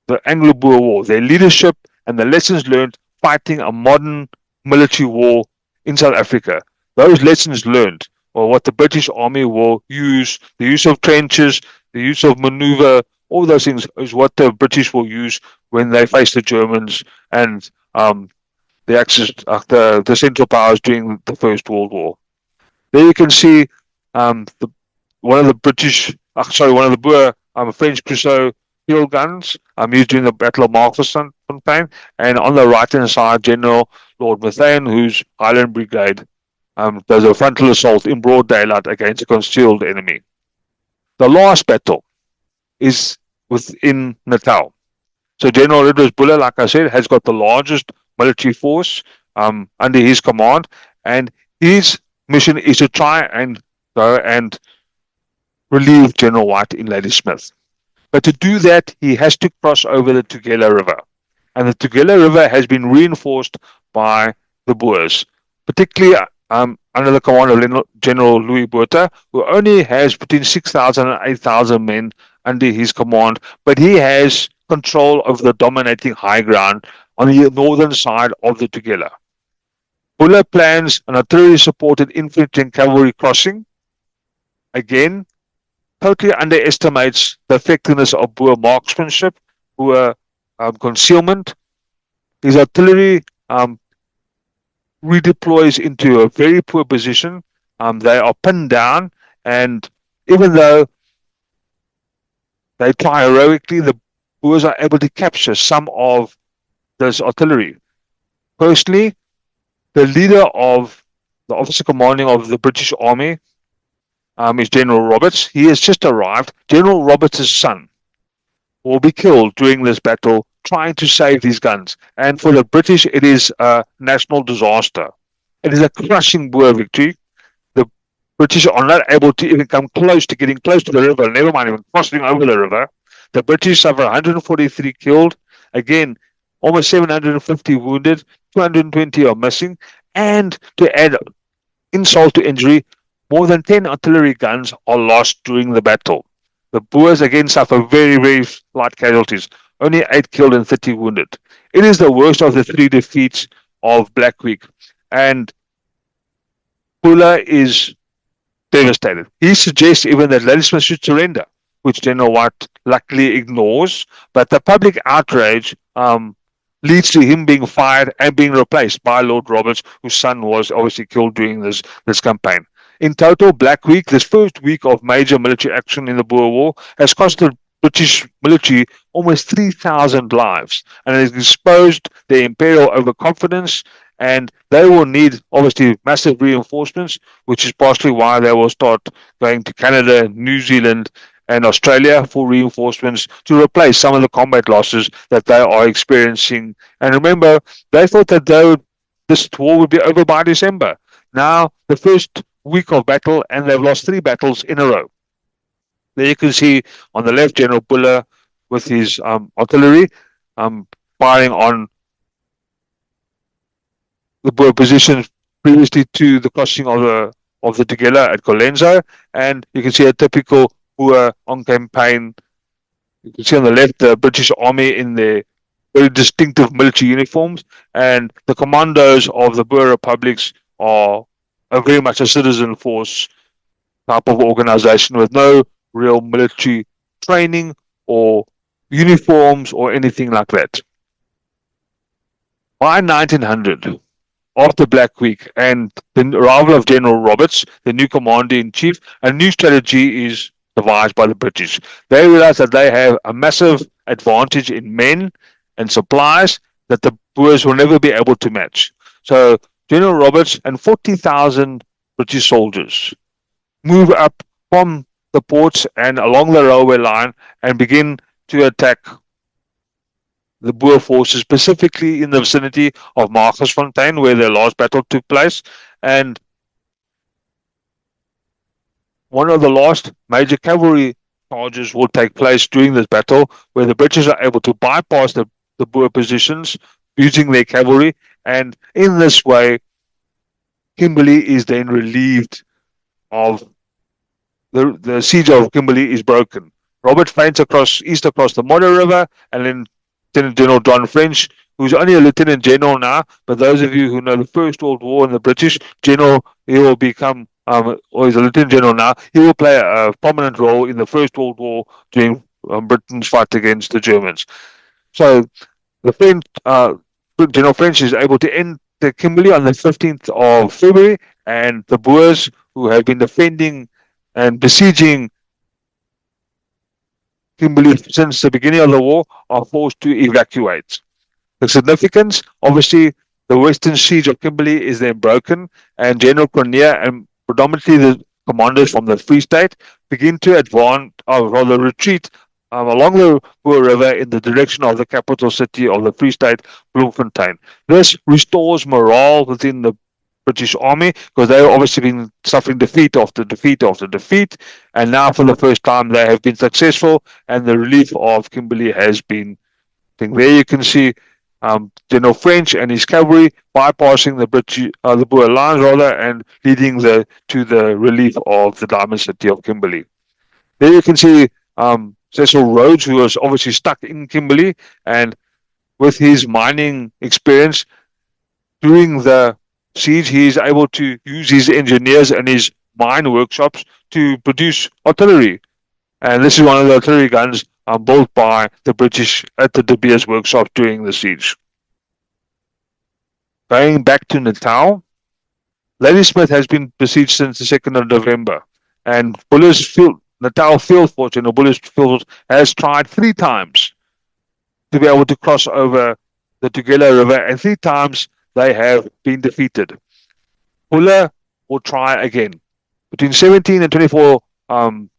the Anglo-Boer War, their leadership and the lessons learned fighting a modern military war in South Africa, those lessons learned or what the British Army will use, the use of trenches, the use of maneuver, all those things is what the British will use when they face the Germans and the Axis, the Central Powers during the First World War. There you can see one of the Boer French Crusoe field guns used during the Battle of Markfontein, and on the right-hand side, General Lord Methuen, whose Highland Brigade does a frontal assault in broad daylight against a concealed enemy. The last battle is within Natal. So General Edwards Buller, like I said, has got the largest military force under his command, and his mission is to try and go and relieve General White in Ladysmith. But to do that, he has to cross over the Tugela River. And the Tugela River has been reinforced by the Boers, particularly under the command of General Louis Botha, who only has between 6,000 and 8,000 men under his command, but he has control of the dominating high ground on the northern side of the Tugela. Buller plans an artillery-supported infantry and cavalry crossing. Again, totally underestimates the effectiveness of Boer marksmanship, Boer concealment. His artillery redeploys into a very poor position. They are pinned down, and even though they try heroically, the Boers are able to capture some of this artillery. Personally, the leader of the officer commanding of the British Army is General Roberts. He has just arrived. General Roberts' son will be killed during this battle trying to save these guns. And for the British, it is a national disaster. It is a crushing Boer victory. The British are not able to even come close to getting close to the river, never mind even crossing over the river. The British suffer 143 killed. Again, almost 750 wounded. 220 are missing. And to add insult to injury, more than 10 artillery guns are lost during the battle. The Boers again suffer very, very light casualties. Only 8 killed and 30 wounded. It is the worst of the 3 defeats of Black Week. And Buller is devastated. He suggests even that Ladysmith should surrender, which General White luckily ignores. But the public outrage leads to him being fired and being replaced by Lord Roberts, whose son was obviously killed during this campaign. In total, Black Week, this first week of major military action in the Boer War, has cost the British military almost 3,000 lives, and it has exposed their imperial overconfidence, and they will need, obviously, massive reinforcements, which is partially why they will start going to Canada, New Zealand, and Australia for reinforcements to replace some of the combat losses that they are experiencing. And remember, they thought that this war would be over by December. Now, the first week of battle, and they've lost 3 battles in a row. There you can see on the left, General Buller with his artillery firing on the Boer positions previously to the crossing of the Tugela at Colenso, and you can see a typical Boer on campaign. You can see on the left the British Army in their very distinctive military uniforms, and the commandos of the Boer republics are very much a citizen force type of organization with no real military training or uniforms or anything like that. By 1900, after Black Week and the arrival of General Roberts, the new commander-in-chief, a new strategy is devised by the British. They realize that they have a massive advantage in men and supplies that the Boers will never be able to match. So General Roberts and 40,000 British soldiers move up from the ports and along the railway line and begin to attack the Boer forces, specifically in the vicinity of Markfontein, where their last battle took place. And one of the last major cavalry charges will take place during this battle, where the British are able to bypass the Boer positions using their cavalry, and in this way, Kimberley is then relieved of the siege of Kimberley is broken. Robert feints east across the Modder River, and then Lieutenant General John French, who's only a lieutenant general now, but those of you who know the First World War and the British general, he will become, or he's a lieutenant general now, he will play a prominent role in the First World War during Britain's fight against the Germans. So the French, General French is able to end the Kimberley on the 15th of February, and the Boers, who have been defending and besieging Kimberley since the beginning of the war, are forced to evacuate. The significance, obviously, the western siege of Kimberley is then broken, and General Coronel and predominantly the commanders from the Free State begin to advance, or rather retreat, along the Boer River in the direction of the capital city of the Free State, Bloemfontein. This restores morale within the British Army, because they've obviously been suffering defeat after defeat after defeat, and now for the first time they have been successful, and the relief of Kimberley has been. There you can see General French and his cavalry bypassing the Boer lines and leading to the relief of the Diamond City of Kimberley. There you can see Cecil Rhodes, who was obviously stuck in Kimberley, and with his mining experience during the siege, he is able to use his engineers and his mine workshops to produce artillery. And this is one of the artillery guns built by the British at the De Beers workshop during the siege. Going back to Natal, Ladysmith has been besieged since the 2nd of November, and Natal Field Force, Buller's Field, has tried 3 times to be able to cross over the Tugela River, and 3 times they have been defeated. Buller will try again. Between 17 and 24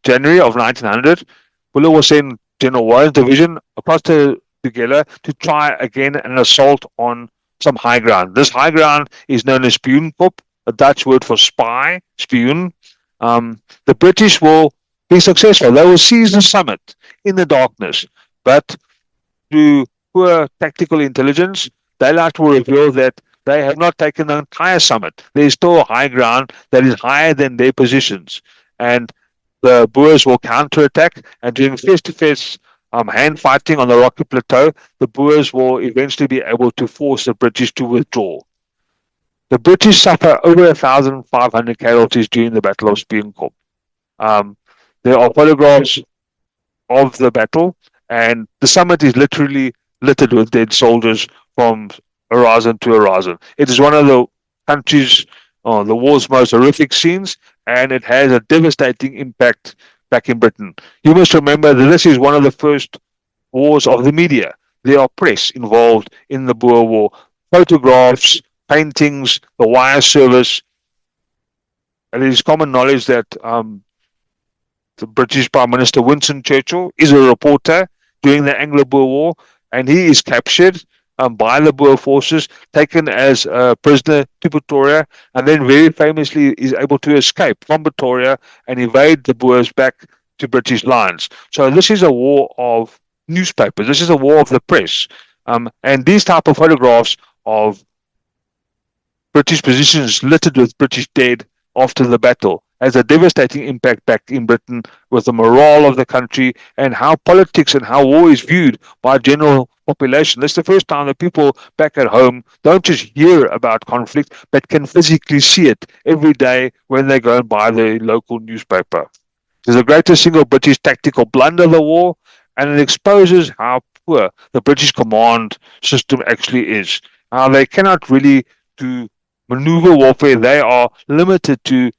January of 1900, Buller will send General Warren's division across to Tugela to try again an assault on some high ground. This high ground is known as Spioenkop, a Dutch word for spy, spioen. The British will be successful. They will seize the summit in the darkness, but through poor tactical intelligence, daylight will reveal that they have not taken the entire summit. There is still high ground that is higher than their positions, and the Boers will counterattack, and during face-to-face hand fighting on the Rocky Plateau, the Boers will eventually be able to force the British to withdraw. The British suffer over 1,500 casualties during the Battle of Spioenkop. There are photographs of the battle, and the summit is literally littered with dead soldiers from horizon to horizon. It is one of the country's, the war's most horrific scenes, and it has a devastating impact back in Britain. You must remember that this is one of the first wars of the media. There are press involved in the Boer War, photographs, paintings, the wire service. And it is common knowledge that the British Prime Minister Winston Churchill is a reporter during the Anglo-Boer War, and he is captured by the Boer forces, taken as a prisoner to Pretoria, and then very famously is able to escape from Pretoria and evade the Boers back to British lines. So this is a war of newspapers. This is a war of the press. And these type of photographs of British positions littered with British dead after the battle has a devastating impact back in Britain with the morale of the country and how politics and how war is viewed by general population. This is the first time that people back at home don't just hear about conflict, but can physically see it every day when they go and buy the local newspaper. It's the greatest single British tactical blunder of the war, and it exposes how poor the British command system actually is. How they cannot really do maneuver warfare. They are limited to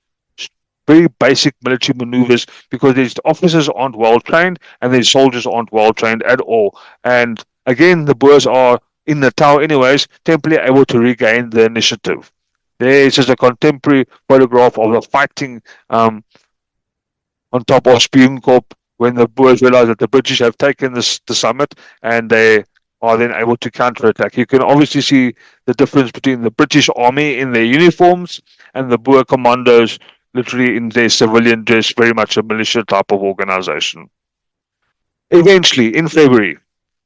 very basic military maneuvers because their officers aren't well trained and their soldiers aren't well trained at all. And again, the Boers are in Natal anyways, temporarily able to regain the initiative. There is just a contemporary photograph of the fighting on top of Spioenkop when the Boers realize that the British have taken the summit and they are then able to counterattack. You can obviously see the difference between the British army in their uniforms and the Boer commandos literally in their civilian dress, very much a militia type of organization. Eventually, in February,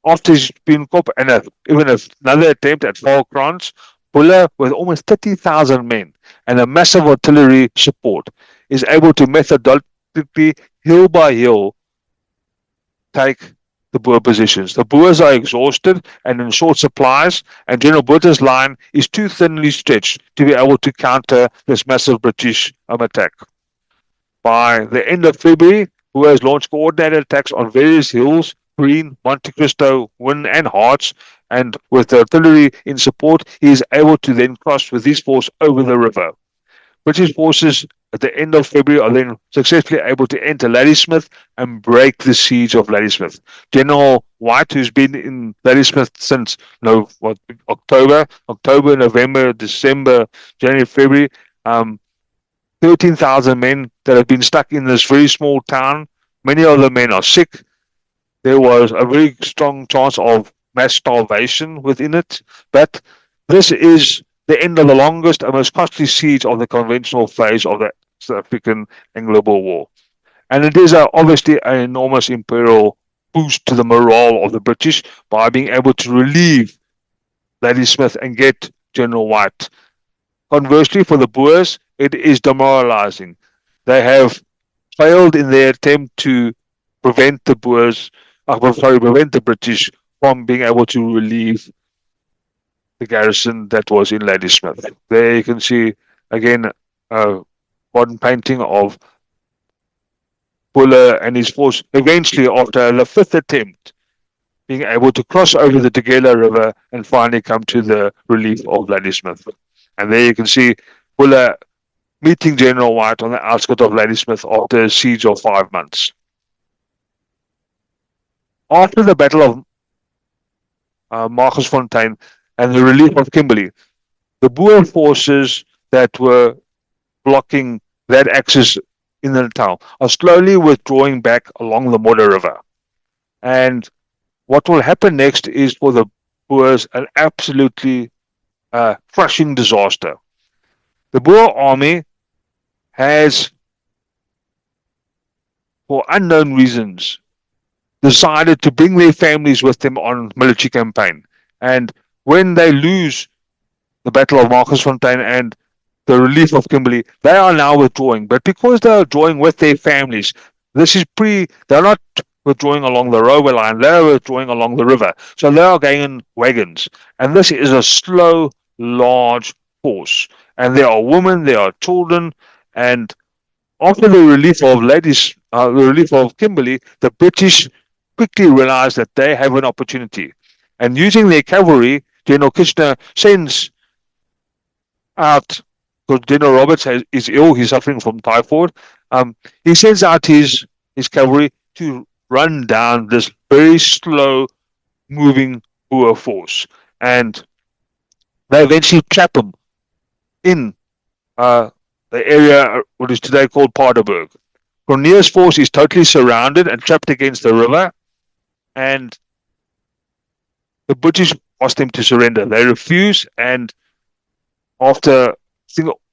after Spionkop and even another attempt at Falklands, Buller, with almost 30,000 men and a massive artillery support, is able to methodically, hill by hill, take the Boer positions. The Boers are exhausted and in short supplies, and General Botha's line is too thinly stretched to be able to counter this massive British attack. By the end of February, Boers launched coordinated attacks on various hills, Green, Monte Cristo, Wynn, and Hearts, and with the artillery in support, he is able to then cross with his force over the river. British forces at the end of February are then successfully able to enter Ladysmith and break the siege of Ladysmith. General White, who's been in Ladysmith since October, November, December, January, February, 13,000 men that have been stuck in this very small town. Many of the men are sick. There was a very strong chance of mass starvation within it. But this is the end of the longest and most costly siege of the conventional phase of the South African Anglo-Boer War. And it is obviously an enormous imperial boost to the morale of the British by being able to relieve Ladysmith and get General White. Conversely, for the Boers, it is demoralizing. They have failed in their attempt to prevent the British from being able to relieve the garrison that was in Ladysmith. There you can see again a modern painting of Buller and his force eventually, after the fifth attempt, being able to cross over the Tugela River and finally come to the relief of Ladysmith. And there you can see Buller meeting General White on the outskirts of Ladysmith after a siege of 5 months. After the Battle of Marcusfontein and the relief of Kimberley, the Boer forces that were blocking that access in the town are slowly withdrawing back along the Modder River. And what will happen next is for the Boers an absolutely crushing disaster. The Boer army has, for unknown reasons, decided to bring their families with them on military campaign. And when they lose the Battle of Marcusfontein and the relief of Kimberley, they are now withdrawing. But because they are withdrawing with their families, they're not withdrawing along the railway line, they are withdrawing along the river. So they are going in wagons. And this is a slow, large force. And there are women, there are children, and after the relief of Kimberley, the British quickly realized that they have an opportunity. And using their cavalry, General Kitchener sends out, because General Roberts is ill, he's suffering from typhoid, he sends out his cavalry to run down this very slow moving Boer force. And they eventually trap him in the area what is today called Paardeberg. Cronje's force is totally surrounded and trapped against the river, and the British ask them to surrender. They refuse, and after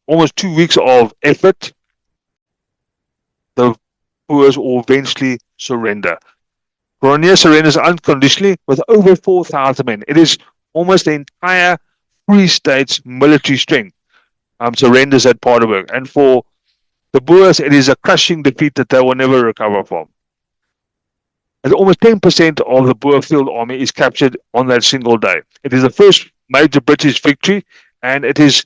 almost 2 weeks of effort, the Boers will eventually surrender. Cronje surrenders unconditionally with over 4,000 men. It is almost the entire Free State's military strength surrenders at Paardeberg. And for the Boers, it is a crushing defeat that they will never recover from. And almost 10% of the Boer field army is captured on that single day. It is the first major British victory, and it is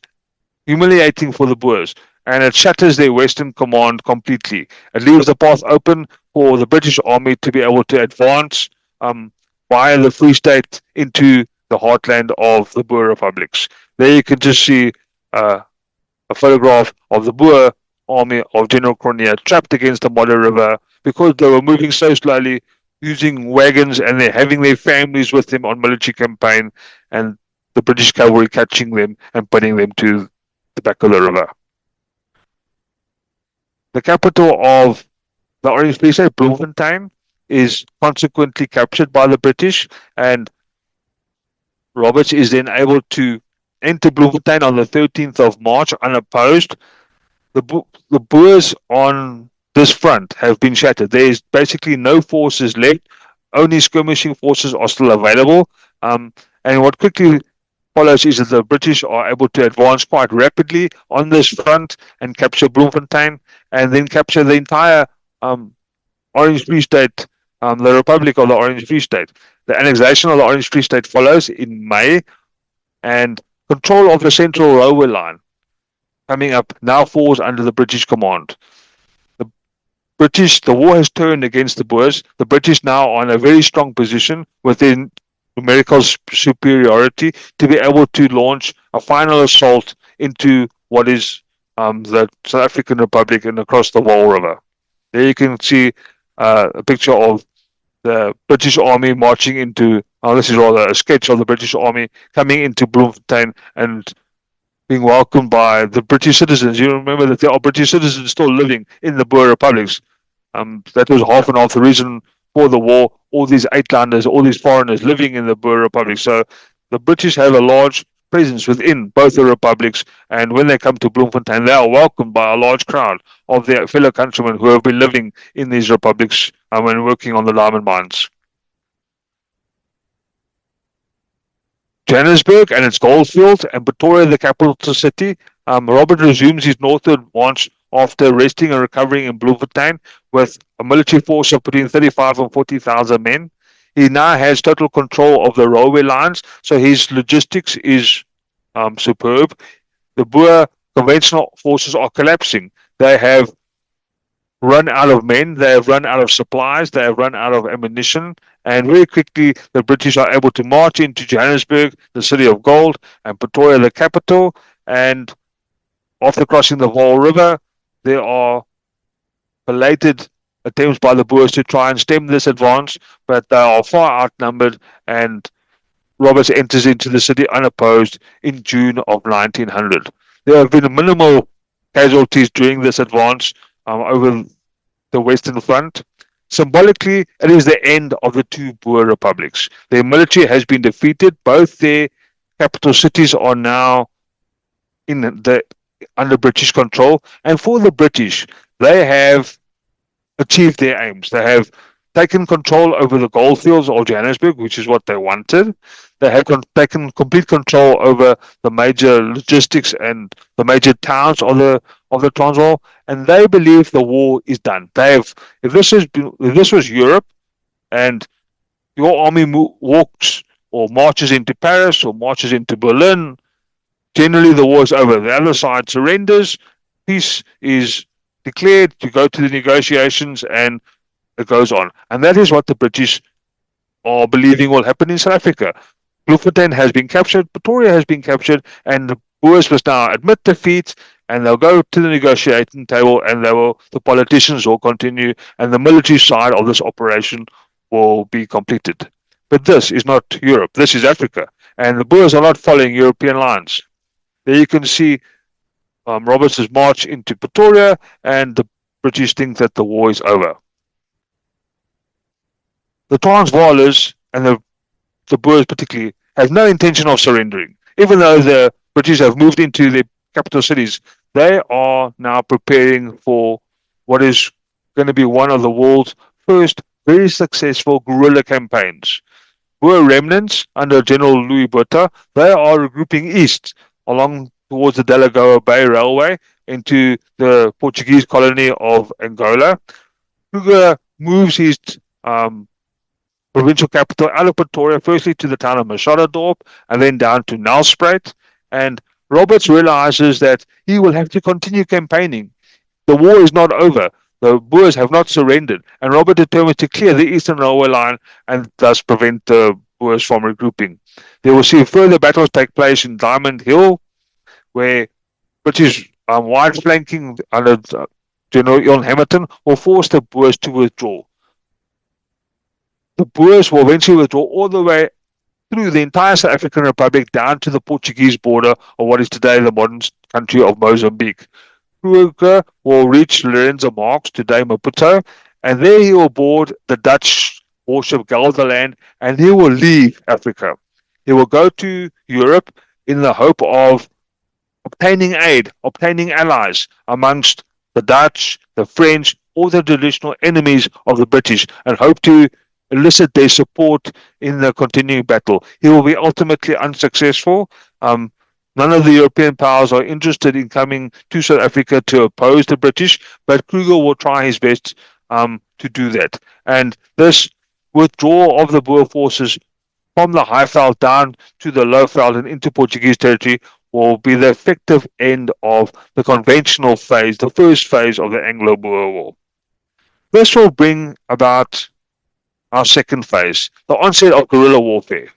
humiliating for the Boers. And it shatters their Western command completely. It leaves the path open for the British army to be able to advance via the Free State into the heartland of the Boer republics. There you can just see a photograph of the Boer army of General Cronje trapped against the Modder River because they were moving so slowly, using wagons, and they're having their families with them on military campaign, and the British cavalry catching them and putting them to the back of the river. The capital of the Orange Free State, Bloemfontein, is consequently captured by the British, and Roberts is then able to enter Bloemfontein on the 13th of March unopposed. The Boers on this front have been shattered. There is basically no forces left only skirmishing forces are still available. And what quickly follows is that the British are able to advance quite rapidly on this front and capture Bloemfontein, and then capture the entire Orange Free State, the Republic of the Orange Free State. The annexation of the Orange Free State follows in May, and control of the Central Railway line coming up now falls under the British command. The war has turned against the Boers. The British now are in a very strong position within numerical superiority to be able to launch a final assault into what is the South African Republic and across the Vaal River. There you can see a picture of the British Army marching into, this is rather a sketch of the British Army coming into Bloemfontein and being welcomed by the British citizens. You remember that there are British citizens still living in the Boer republics. That was half and half the reason for the war. All these Uitlanders, all these foreigners living in the Boer republic. So the British have a large presence within both the republics, and when they come to Bloemfontein, they are welcomed by a large crowd of their fellow countrymen who have been living in these republics and working on the diamond mines. Johannesburg and its goldfields, and Pretoria, the capital city. Robert resumes his northward march after resting and recovering in Bloemfontein with a military force of between 35 and 40,000 men. He now has total control of the railway lines, so his logistics is superb. The Boer conventional forces are collapsing. They have run out of men, they have run out of supplies, they have run out of ammunition, and very quickly the British are able to march into Johannesburg, the city of gold, and Pretoria, the capital, and after crossing the Vaal River, there are belated attempts by the Boers to try and stem this advance, but they are far outnumbered, and Roberts enters into the city unopposed in June of 1900. There have been minimal casualties during this advance over the Western Front. Symbolically, it is the end of the two Boer republics. Their military has been defeated. Both their capital cities are now under British control. And for the British, they have achieved their aims. They have taken control over the goldfields of Johannesburg, which is what they wanted. They have taken complete control over the major logistics and the major towns of the Transvaal, and they believe the war is done. If this was Europe, and your army walks or marches into Paris or marches into Berlin, generally the war is over. The other side surrenders, peace is declared, you go to the negotiations, and it goes on. And that is what the British are believing will happen in South Africa. Bloemfontein has been captured, Pretoria has been captured, and the Boers must now admit defeat, and they'll go to the negotiating table, and the politicians will continue, and the military side of this operation will be completed. But this is not Europe, this is Africa, and the Boers are not following European lines. There you can see Roberts' march into Pretoria, and the British think that the war is over. The Transvaalers, and the Boers particularly, have no intention of surrendering. Even though the British have moved into their capital cities, they are now preparing for what is going to be one of the world's first very successful guerrilla campaigns. Boer remnants under General Louis Botha, they are regrouping east along towards the Delagoa Bay Railway into the Portuguese colony of Angola. Kruger moves his provincial capital out of Pretoria, firstly to the town of Machadodorp and then down to Nelspruit. And Roberts realizes that he will have to continue campaigning. The war is not over. The Boers have not surrendered, and Robert determines to clear the Eastern Railway line and thus prevent the Boers from regrouping. They will see further battles take place in Diamond Hill, where British wide flanking under General Ian Hamilton will force the Boers to withdraw. The Boers will eventually withdraw all the way through the entire South African Republic down to the Portuguese border of what is today the modern country of Mozambique. Kruger will reach Lorenzo Marques, today Maputo, and there he will board the Dutch warship Gelderland, and he will leave Africa. He will go to Europe in the hope of obtaining aid, obtaining allies amongst the Dutch, the French, all the traditional enemies of the British, and hope to elicit their support in the continuing battle. He will be ultimately unsuccessful. None of the European powers are interested in coming to South Africa to oppose the British, but Kruger will try his best to do that. And this withdrawal of the Boer forces from the Highveld down to the Lowveld and into Portuguese territory will be the effective end of the conventional phase, the first phase of the Anglo-Boer War. This will bring about our second phase, the onset of guerrilla warfare.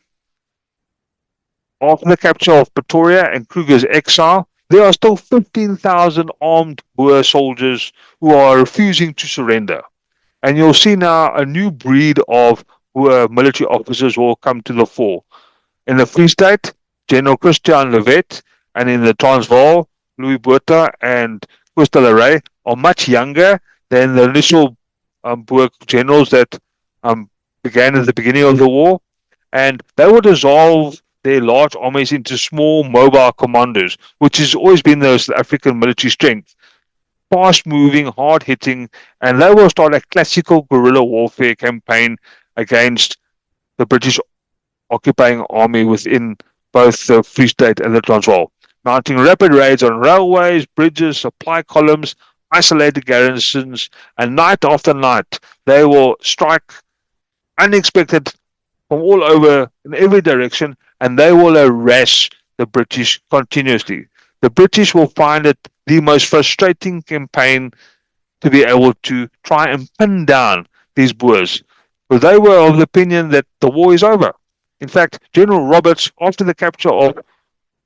After the capture of Pretoria and Kruger's exile, there are still 15,000 armed Boer soldiers who are refusing to surrender. And you'll see now a new breed of Boer military officers will come to the fore. In the Free State, General Christian Levet, and in the Transvaal, Louis Botha and Koos de la Rey are much younger than the initial Boer generals that began at the beginning of the war. And they will dissolve their large armies into small mobile commandos, which has always been the South African military strength. Fast-moving, hard-hitting, and they will start a classical guerrilla warfare campaign against the British occupying army within both the Free State and the Transvaal, mounting rapid raids on railways, bridges, supply columns, isolated garrisons, and night after night they will strike unexpected from all over in every direction, and they will harass the British continuously. The British will find it the most frustrating campaign to be able to try and pin down these Boers, because they were of the opinion that the war is over. In fact, General Roberts, after the capture of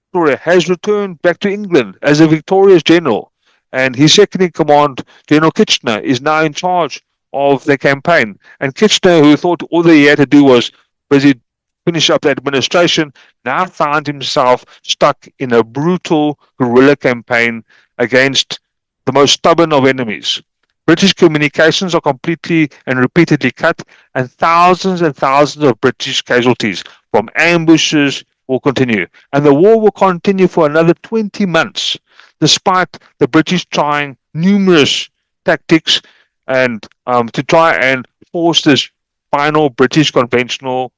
Victoria, has returned back to England as a victorious general, and his second in command, General Kitchener, is now in charge of the campaign. And Kitchener, who thought all that he had to do was busy finish up the administration, now found himself stuck in a brutal guerrilla campaign against the most stubborn of enemies. British communications are completely and repeatedly cut, and thousands of British casualties from ambushes will continue. And the war will continue for another 20 months, despite the British trying numerous tactics and to try and force this final British conventional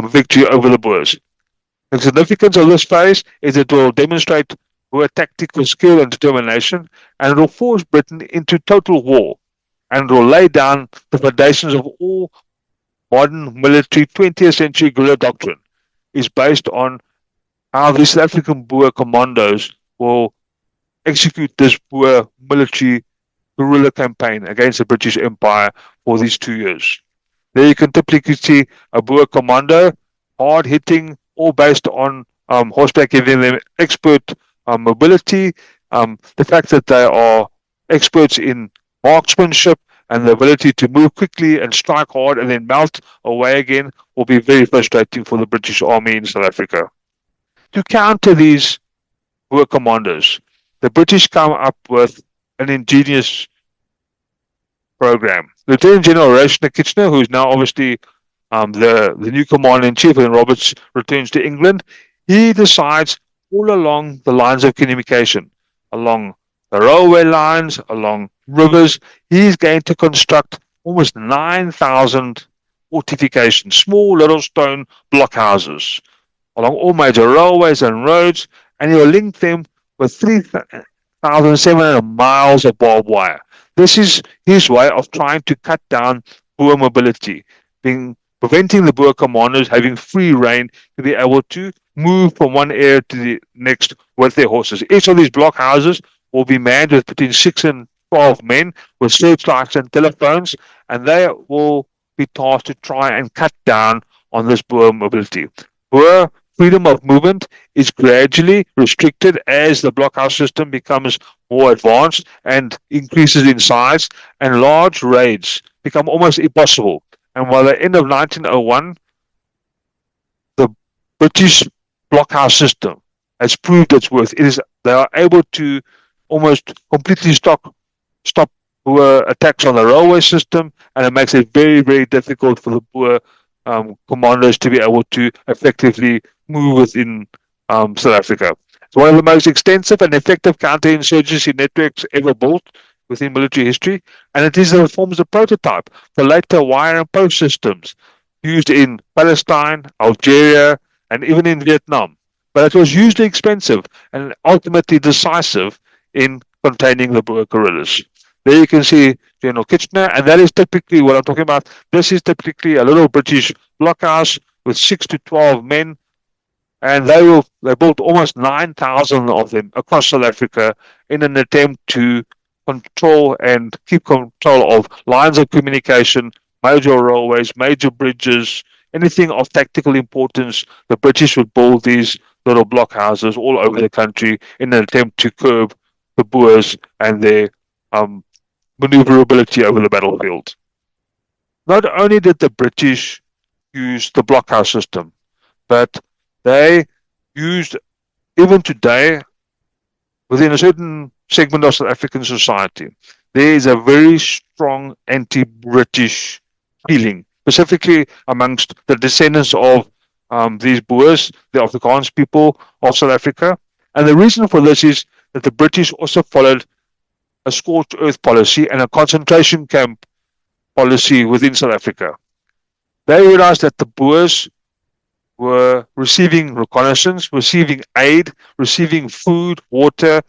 victory over the Boers. The significance of this phase is it will demonstrate Boer tactical skill and determination, and it will force Britain into total war, and it will lay down the foundations of all modern military 20th century guerrilla doctrine is based on how the South African Boer commandos will execute this Boer military guerrilla campaign against the British Empire for these 2 years. There you can typically see a Boer commando, hard-hitting, all based on horseback, giving them expert mobility, the fact that they are experts in marksmanship and the ability to move quickly and strike hard and then melt away again will be very frustrating for the British Army in South Africa. To counter these Boer commandos, the British come up with an ingenious program. Lieutenant General Rachel Kitchener, who is now obviously the new commander-in-chief, and Roberts returns to England, he decides all along the lines of communication, along the railway lines, along rivers, he's going to construct almost 9,000 fortifications, small little stone blockhouses, along all major railways and roads, and he will link them with 3,700 miles of barbed wire. This is his way of trying to cut down Boer mobility, preventing the Boer commanders having free rein to be able to move from one area to the next with their horses. Each of these blockhouses will be manned with between 6 and 12 men with searchlights and telephones, and they will be tasked to try and cut down on this Boer mobility. Boer freedom of movement is gradually restricted as the blockhouse system becomes more advanced and increases in size, and large raids become almost impossible. And by the end of 1901, the British blockhouse system has proved its worth. They are able to almost completely stop Boer attacks on the railway system, and it makes it very, very difficult for the Boer commandos to be able to effectively move within South Africa. It's one of the most extensive and effective counterinsurgency networks ever built within military history, and it forms a prototype for later wire and post systems used in Palestine, Algeria, and even in Vietnam. But it was hugely expensive and ultimately decisive in containing the Boer guerrillas. There you can see General Kitchener, and that is typically what I'm talking about. This is typically a little British blockhouse with 6 to 12 men, and they built almost 9,000 of them across South Africa in an attempt to control and keep control of lines of communication, major railways, major bridges, anything of tactical importance. The British would build these little blockhouses all over the country in an attempt to curb the Boers and their maneuverability over the battlefield. Not only did the British use the blockhouse system, but they used, even today, within a certain segment of South African society, there is a very strong anti-British feeling, specifically amongst the descendants of these Boers, the Afrikaans people of South Africa. And the reason for this is that the British also followed a scorched earth policy and a concentration camp policy within South Africa. They realized that the Boers were receiving reconnaissance, receiving aid, receiving food, water,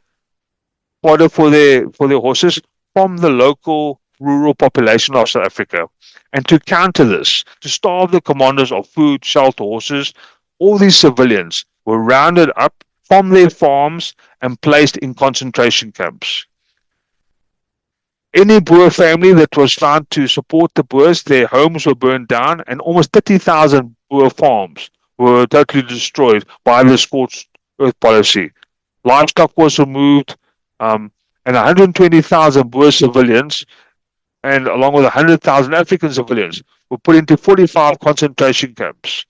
fodder for their horses from the local rural population of South Africa. And to counter this, to starve the commanders of food, shelter, horses, all these civilians were rounded up from their farms and placed in concentration camps. Any Boer family that was found to support the Boers, their homes were burned down, and almost 30,000 Boer farms were totally destroyed by the scorched earth policy. Livestock was removed, and 120,000 Boer civilians, and along with 100,000 African civilians, were put into 45 concentration camps.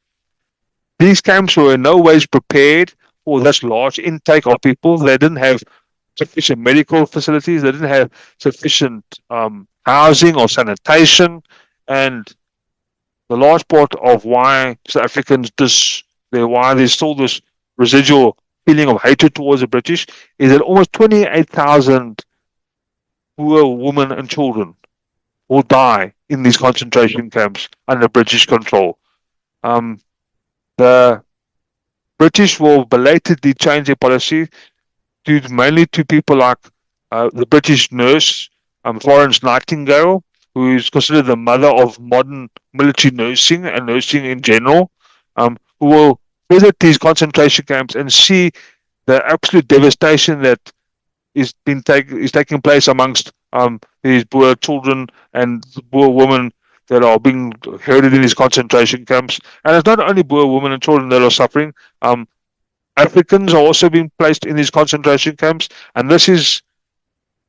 These camps were in no ways prepared for this large intake of people. They didn't have sufficient medical facilities. They didn't have sufficient housing or sanitation, and the large part of why South Africans why there's still this residual feeling of hatred towards the British is that almost 28,000 Boer women and children will die in these concentration camps under British control. The British will belatedly change their policy due mainly to people like the British nurse, Florence Nightingale, who is considered the mother of modern military nursing and nursing in general, who will visit these concentration camps and see the absolute devastation that is taking place amongst these Boer children and Boer women that are being herded in these concentration camps. And it's not only Boer women and children that are suffering. Africans are also being placed in these concentration camps, and this is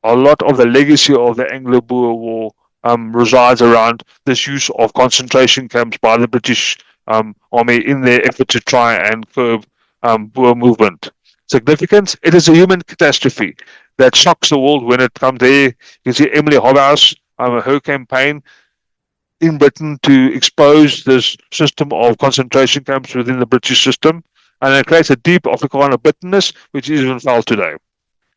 a lot of the legacy of the Anglo-Boer War resides around this use of concentration camps by the British Army in their effort to try and curb Boer movement. Significance: it is a human catastrophe that shocks the world when it comes there. You can see Emily Hobhouse, her campaign in Britain to expose this system of concentration camps within the British system. And it creates a deep Afrikaner bitterness, which is even felt today.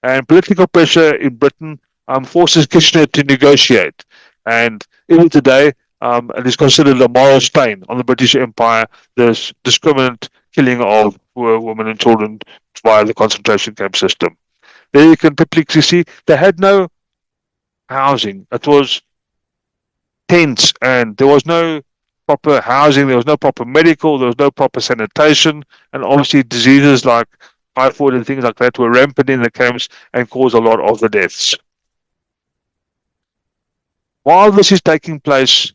And political pressure in Britain forces Kitchener to negotiate. And even today, it is considered a moral stain on the British Empire, this discriminant killing of poor women and children via the concentration camp system. There you can typically see they had no housing. It was tents, and there was no proper housing, there was no proper medical, there was no proper sanitation, and obviously diseases like typhoid and things like that were rampant in the camps and caused a lot of the deaths. While this is taking place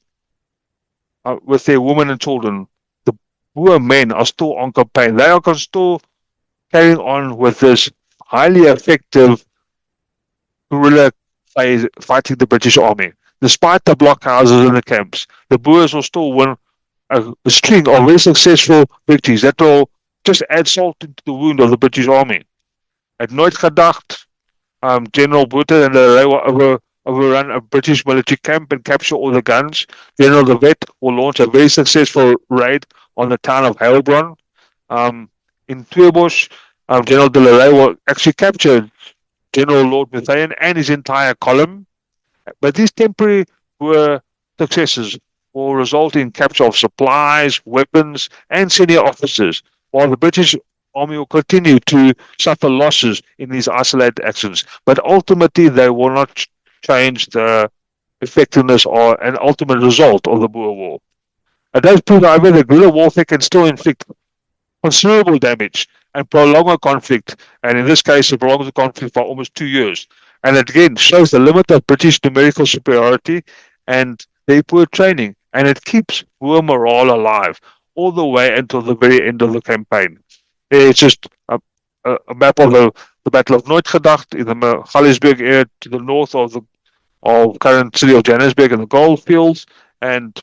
with their women and children, the Boer men are still on campaign. They are still carrying on with this highly effective guerrilla phase fighting the British Army. Despite the blockhouses in the camps, the Boers will still win a string of very successful victories that will just add salt into the wound of the British Army. At Nooit Gedacht, General Botha and they will overrun a British military camp and capture all the guns. General de Wet will launch a very successful raid on the town of Heilbronn. In Stellenbosch, General de Rey will actually capture General Lord Bethune and his entire column. But these temporary were successes will result in capture of supplies, weapons, and senior officers, while the British Army will continue to suffer losses in these isolated actions. But ultimately, they will not change the effectiveness or an ultimate result of the Boer War. It does prove, however, that guerrilla warfare can still inflict considerable damage and prolong a conflict, and in this case, it prolongs the conflict for almost 2 years. And it again shows the limit of British numerical superiority and their poor training, and it keeps Boer morale alive all the way until the very end of the campaign. It's just a map of the Battle of Nooitgedacht in the Magaliesberg area to the north of the current city of Johannesburg and the gold fields, and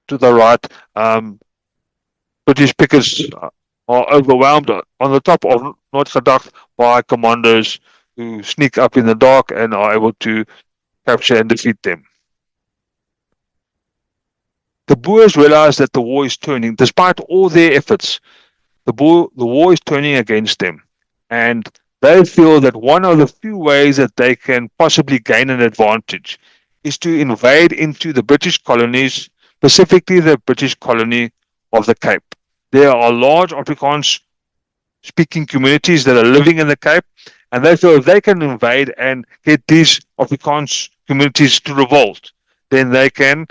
to the right, British pickets are overwhelmed on the top of Nooitgedacht by commandos who sneak up in the dark and are able to capture and defeat them. The Boers realize that the war is turning. Despite all their efforts, the war is turning against them. And they feel that one of the few ways that they can possibly gain an advantage is to invade into the British colonies, specifically the British colony of the Cape. There are large Afrikaans-speaking communities that are living in the Cape, and they feel if they can invade and get these Afrikaans communities to revolt, then they can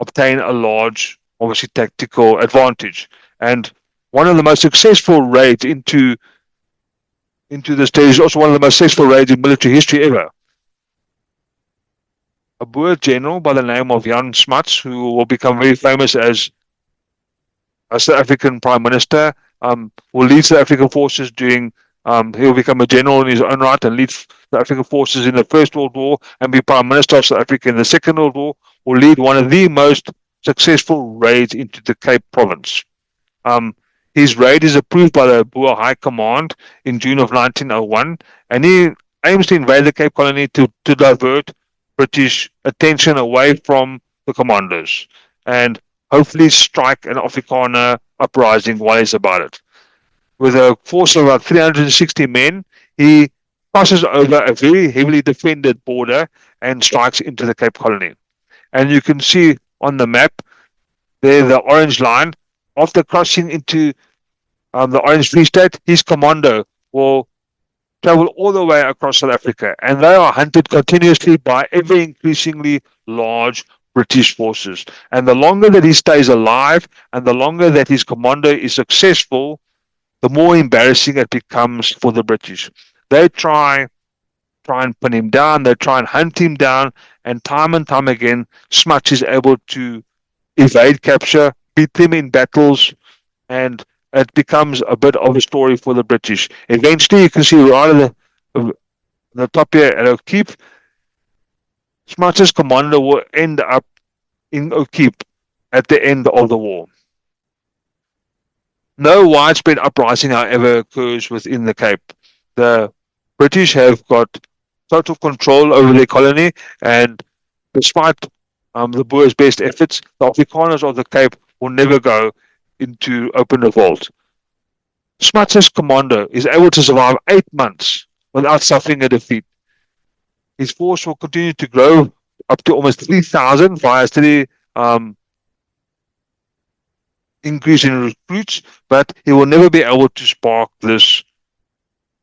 obtain a large, obviously, tactical advantage. And one of the most successful raids into this territory is also one of the most successful raids in military history ever. A Boer general by the name of Jan Smuts, who will become very famous as a South African Prime Minister, will lead South African forces during, he'll become a general in his own right and lead the African forces in the First World War and be Prime Minister of South Africa in the Second World War, will lead one of the most successful raids into the Cape Province. His raid is approved by the Boer High Command in June of 1901, and he aims to invade the Cape Colony to divert British attention away from the commandos and hopefully strike an Afrikaner uprising while he's about it. With a force of about 360 men, he passes over a very heavily defended border and strikes into the Cape Colony. And you can see on the map there the orange line. After crossing into the Orange Free State, his commando will travel all the way across South Africa, and they are hunted continuously by ever increasingly large British forces. And the longer that he stays alive and the longer that his commando is successful, the more embarrassing it becomes for the British. They try and pin him down, they try and hunt him down, and time again, Smuts is able to evade capture, beat them in battles, and it becomes a bit of a story for the British. Eventually, you can see right at the top here at O'Keefe, Smuts' commander will end up in O'Keefe at the end of the war. No widespread uprising, however, occurs within the Cape. The British have got total control over their colony, and despite the Boers' best efforts, the Afrikaners of the Cape will never go into open revolt. Smuts' commando is able to survive 8 months without suffering a defeat. His force will continue to grow up to almost 3,000 via steady increase in recruits, but he will never be able to spark this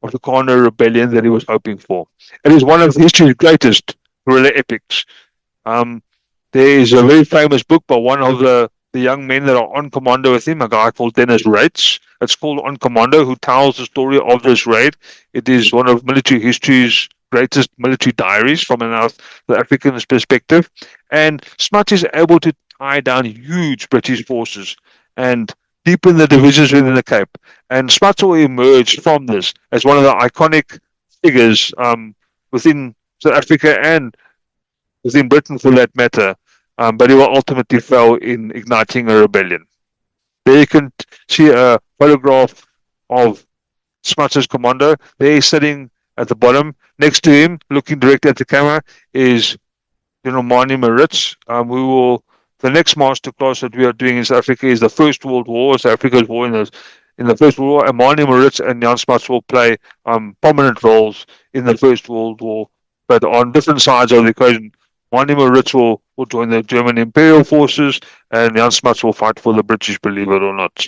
Afrikaner rebellion that he was hoping for. It is one of history's greatest guerrilla epics. There is a very famous book by one of the young men that are on commando with him, a guy called Dennis Rates. It's called On Commando, who tells the story of this raid. It is one of military history's greatest military diaries from an South African's perspective. And Smuts is able to tie down huge British forces and deepen the divisions within the Cape. And Smuts will emerge from this as one of the iconic figures within South Africa and within Britain for that matter. But he will ultimately fail in igniting a rebellion. There you can see a photograph of Smuts' commando. There he's sitting at the bottom. Next to him, looking directly at the camera, is General Mani Maritz. The next masterclass that we are doing in South Africa is the First World War, South Africa's war in the First World War, and Mani Maritz and Jan Smuts will play prominent roles in the First World War, but on different sides of the equation. Mortimer Ritz will join the German Imperial forces, and Jan Smuts will fight for the British, believe it or not.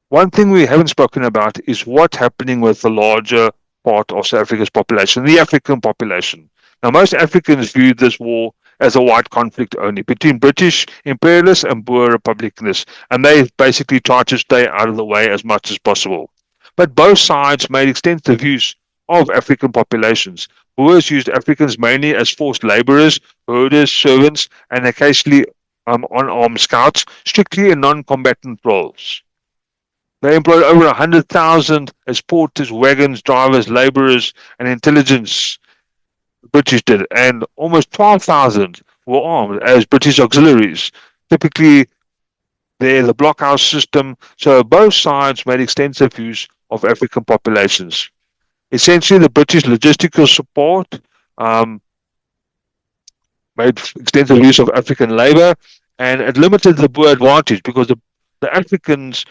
One thing we haven't spoken about is what's happening with the larger part of South Africa's population, the African population. Now, most Africans view this war as a white conflict only between British imperialists and Boer republicanists, and they basically try to stay out of the way as much as possible. But both sides made extensive use of African populations. Boers used Africans mainly as forced laborers, herders, servants, and occasionally unarmed scouts, strictly in non-combatant roles. They employed over 100,000 as porters, wagons, drivers, laborers, and intelligence. The British did, and almost 12,000 were armed as British auxiliaries. Typically, they're the blockhouse system. So both sides made extensive use of African populations. Essentially, the British logistical support made extensive use of African labor, and it limited the Boer advantage because the Africans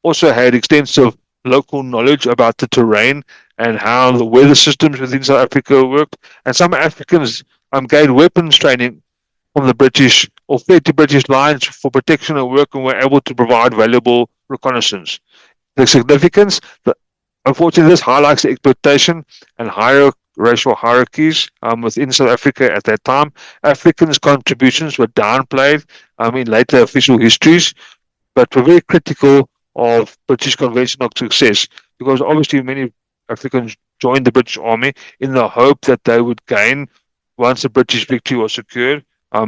also had extensive local knowledge about the terrain and how the weather systems within South Africa worked. And some Africans gained weapons training from the British or fled to British lines for protection and work and were able to provide valuable reconnaissance. The significance, unfortunately, this highlights the exploitation and higher racial hierarchies within South Africa at that time. Africans' contributions were downplayed in later official histories, but were very critical of British conventional success because obviously many Africans joined the British Army in the hope that they would gain, once the British victory was secured,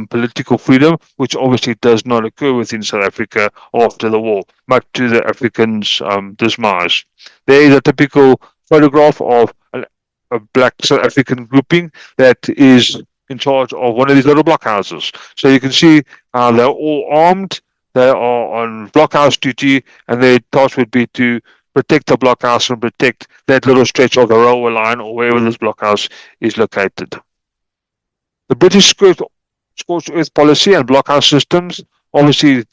political freedom, which obviously does not occur within South Africa after the war, much to the Africans' demise. There is a typical photograph of a black South African grouping that is in charge of one of these little blockhouses. So you can see they're all armed. They are on blockhouse duty, and their task would be to protect the blockhouse and protect that little stretch of the railway line or wherever this blockhouse is located. The British scorched earth policy and blockhouse systems obviously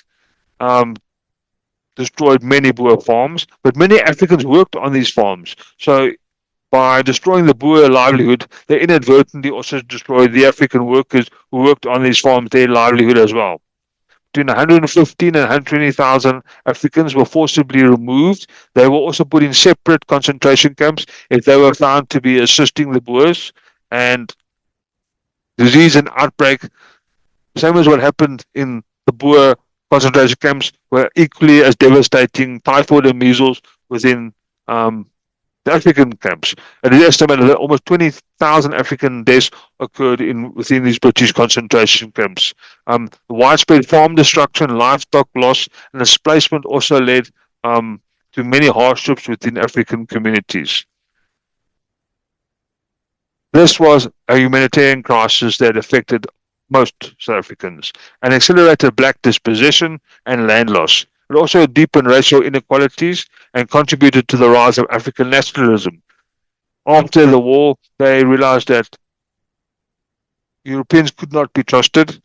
destroyed many Boer farms, but many Africans worked on these farms. So by destroying the Boer livelihood, they inadvertently also destroyed the African workers who worked on these farms, their livelihood as well. Between 115 and 120,000 Africans were forcibly removed. They were also put in separate concentration camps if they were found to be assisting the Boers. And disease and outbreak, same as what happened in the Boer concentration camps, were equally as devastating. Typhoid and measles within the African camps. It is estimated that almost 20,000 African deaths occurred within these British concentration camps. The widespread farm destruction, livestock loss, and displacement also led to many hardships within African communities. This was a humanitarian crisis that affected most South Africans and accelerated black dispossession and land loss. It also deepened racial inequalities and contributed to the rise of African nationalism. After the war, they realized that Europeans could not be trusted.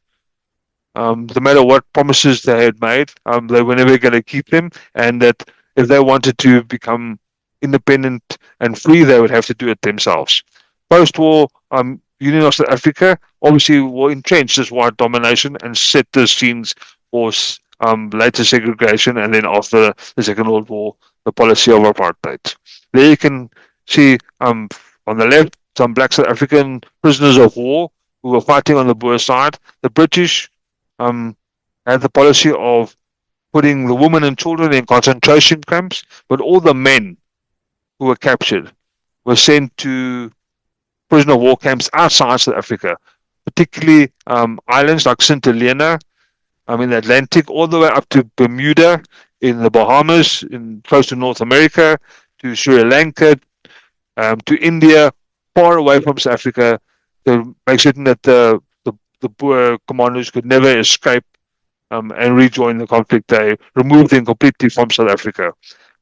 No matter what promises they had made, they were never going to keep them, and that if they wanted to become independent and free, they would have to do it themselves. Post-war, Union of South Africa obviously were entrenched as white domination and set the scenes for later segregation, and then after the Second World War, the policy of apartheid. There you can see on the left some black South African prisoners of war who were fighting on the Boer side. The British had the policy of putting the women and children in concentration camps, but all the men who were captured were sent to prisoner of war camps outside South Africa, particularly islands like St. Helena in the Atlantic, all the way up to Bermuda in the Bahamas, close to North America, to Sri Lanka, to India, far away from South Africa, to make certain that the Boer commandos could never escape and rejoin the conflict. They removed them completely from South Africa.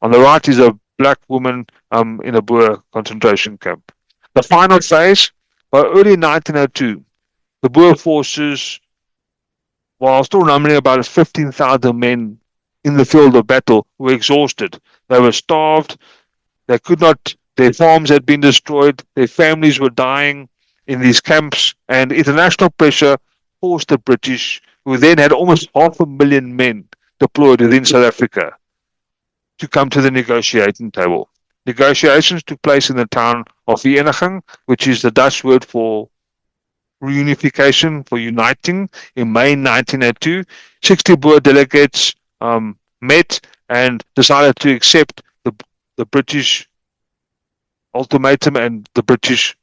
On the right is a black woman in a Boer concentration camp. The final phase, by early 1902, the Boer forces, while still numbering about 15,000 men in the field of battle, were exhausted. They were starved. They could not. Their farms had been destroyed. Their families were dying. in these camps, and international pressure forced the British, who then had almost 500,000 men deployed within South Africa, to come to the negotiating table. Negotiations took place in the town of Vereeniging, which is the Dutch word for reunification, for uniting, in May 1902. 60 Boer delegates met and decided to accept the British ultimatum and the British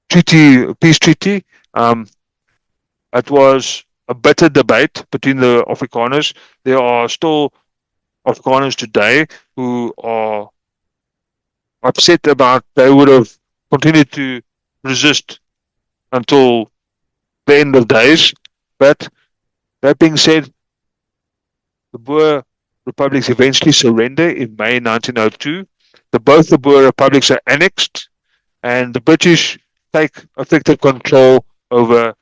peace treaty. It was a bitter debate between the Afrikaners. There are still Afrikaners today who are upset about they would have continued to resist until the end of days. But that being said, the Boer republics eventually surrender in May 1902. Both the Boer republics are annexed, and the British take effective control over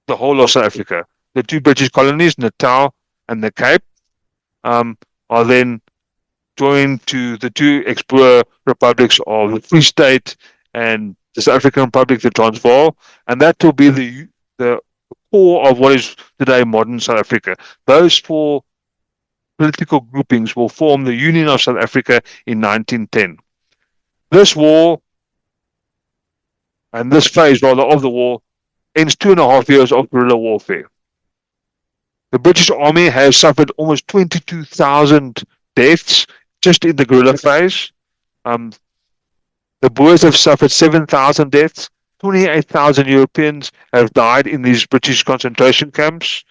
the whole of South Africa. The two British colonies, Natal and the Cape, are then joined to the two ex-Boer republics of the Free State and the South African Republic, the Transvaal, and that will be the core of what is today modern South Africa. Those four political groupings will form the Union of South Africa in 1910. This war, and this phase rather of the war, ends 2.5 years of guerrilla warfare. The British Army has suffered almost 22,000 deaths just in the guerrilla phase. The Boers have suffered 7,000 deaths. 28,000 Europeans have died in these British concentration camps.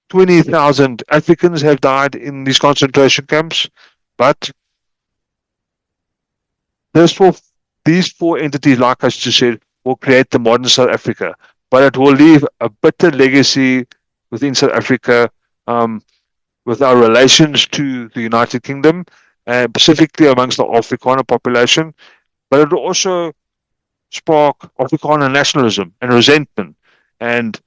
20,000 Africans have died in these concentration camps. But these four entities, like I just said, will create the modern South Africa. But it will leave a bitter legacy within South Africa with our relations to the United Kingdom, and specifically amongst the Afrikaner population. But it will also spark Afrikaner nationalism and resentment and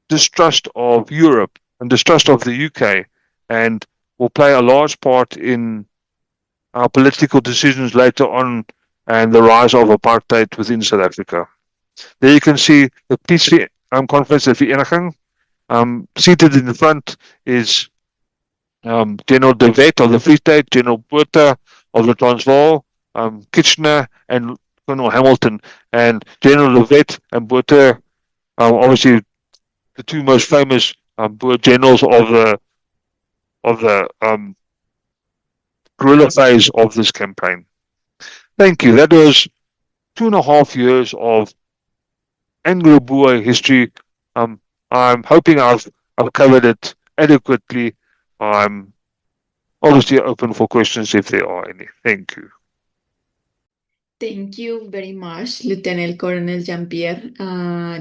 distrust of Europe and distrust of the UK, and will play a large part in our political decisions later on and the rise of apartheid within South Africa. There you can see the peace conference at Vereeniging. Seated in the front is General de Wet of the Free State, General Botha of the Transvaal, Kitchener and Colonel Hamilton, and General de Wet and Botha, obviously the two most famous Boer generals of the guerrilla phase of this campaign. Thank you. That was 2.5 years of Anglo-Boer history. I'm hoping I've covered it adequately. I'm obviously open for questions if there are any. Thank you. Thank you very much, Lieutenant Colonel Jean-Pierre.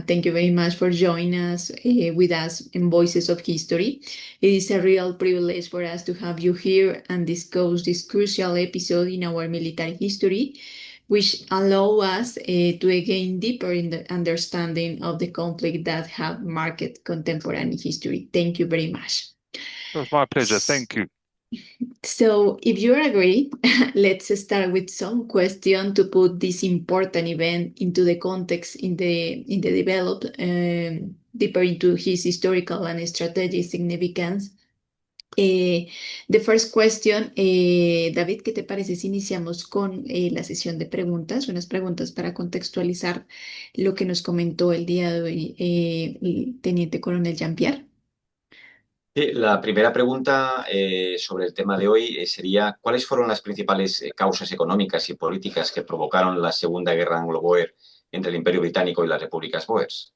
Thank you very much for joining us with us in Voices of History. It is a real privilege for us to have you here and discuss this crucial episode in our military history, which allow us to gain deeper in the understanding of the conflict that have marked contemporary history. Thank you very much. It was my pleasure. Thank you. So, if you agree, let's start with some question to put this important event into the context in the developed deeper into his historical and strategic significance. The first question, David, ¿qué te parece si iniciamos con la sesión de preguntas? Unas preguntas para contextualizar lo que nos comentó el día de hoy el Teniente Coronel Jean-Pierre. La primera pregunta sobre el tema de hoy sería, ¿cuáles fueron las principales causas económicas y políticas que provocaron la Segunda Guerra Anglo-Bóer entre el Imperio Británico y las repúblicas Boers?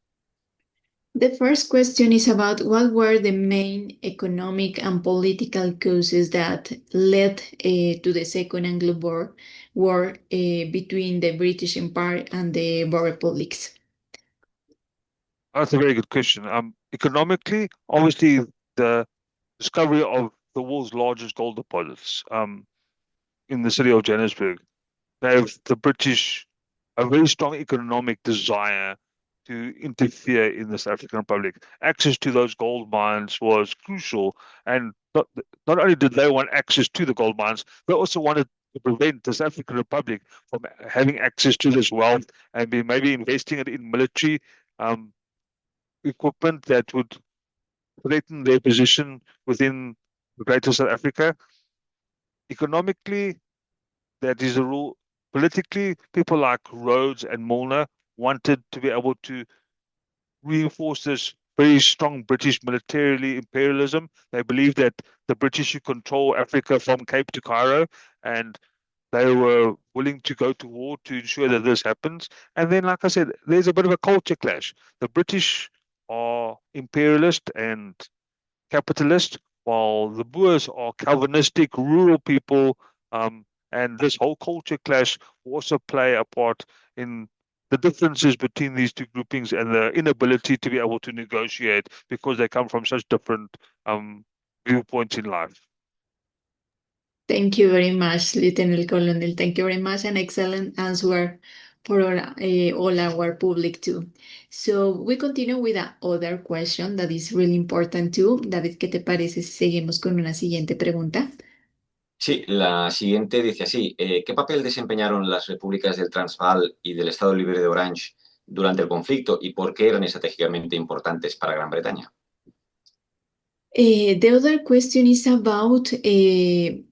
The first question is about what were the main economic and political causes that led to the Second Anglo-Boer War between the British Empire and the Boer republics. That's a very good question. Economically, obviously, the discovery of the world's largest gold deposits in the city of Johannesburg gave the British a very strong economic desire to interfere in the South African Republic. Access to those gold mines was crucial, and not only did they want access to the gold mines, they also wanted to prevent the South African Republic from having access to this wealth and be maybe investing it in military equipment that would threaten their position within Greater South Africa. Economically, that is a rule. Politically, people like Rhodes and Milner wanted to be able to reinforce this very strong British militarily imperialism. They believed that the British should control Africa from Cape to Cairo, and they were willing to go to war to ensure that this happens. And then, like I said, there's a bit of a culture clash. The British are imperialist and capitalist, while the Boers are Calvinistic, rural people. And this whole culture clash will also play a part in the differences between these two groupings and the inability to be able to negotiate because they come from such different viewpoints in life. Thank you very much, Lieutenant Colonel. Thank you very much. An excellent answer for all our public too. So we continue with another question that is really important too. David, ¿qué te parece si seguimos con una siguiente pregunta? Sí, la siguiente dice así, ¿qué papel desempeñaron las repúblicas del Transvaal y del Estado Libre de Orange durante el conflicto y por qué eran estratégicamente importantes para Gran Bretaña? The other question is about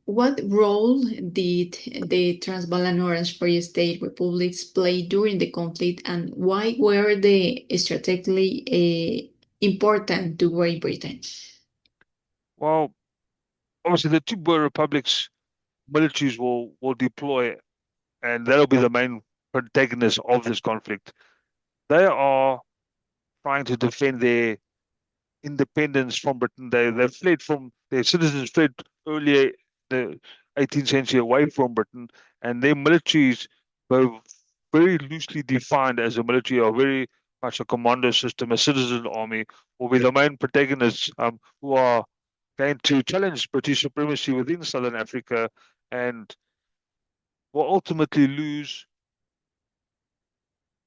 what role did the Transvaal and Orange Free State republics play during the conflict and why were they strategically important to Great Britain? Well, obviously, the two Boer republics militaries will deploy, and that'll be the main protagonists of this conflict. They are trying to defend their independence from Britain. They fled from their citizens fled earlier the 18th century away from Britain, and their militaries were very loosely defined as a military, or very much a commando system, a citizen army, will be the main protagonists who are going to challenge British supremacy within Southern Africa and will ultimately lose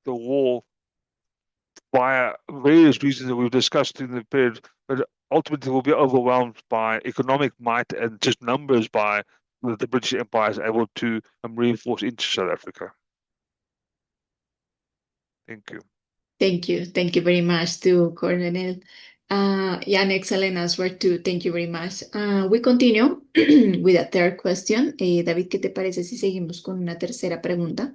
the war by various reasons that we've discussed in the period, but ultimately will be overwhelmed by economic might and just numbers by the British Empire is able to reinforce into South Africa. Thank you. Thank you. Thank you very much to Coronel. Yeah, an excellent answer too. Thank you very much. We continue with a third question. David, ¿qué te parece si seguimos con una tercera pregunta?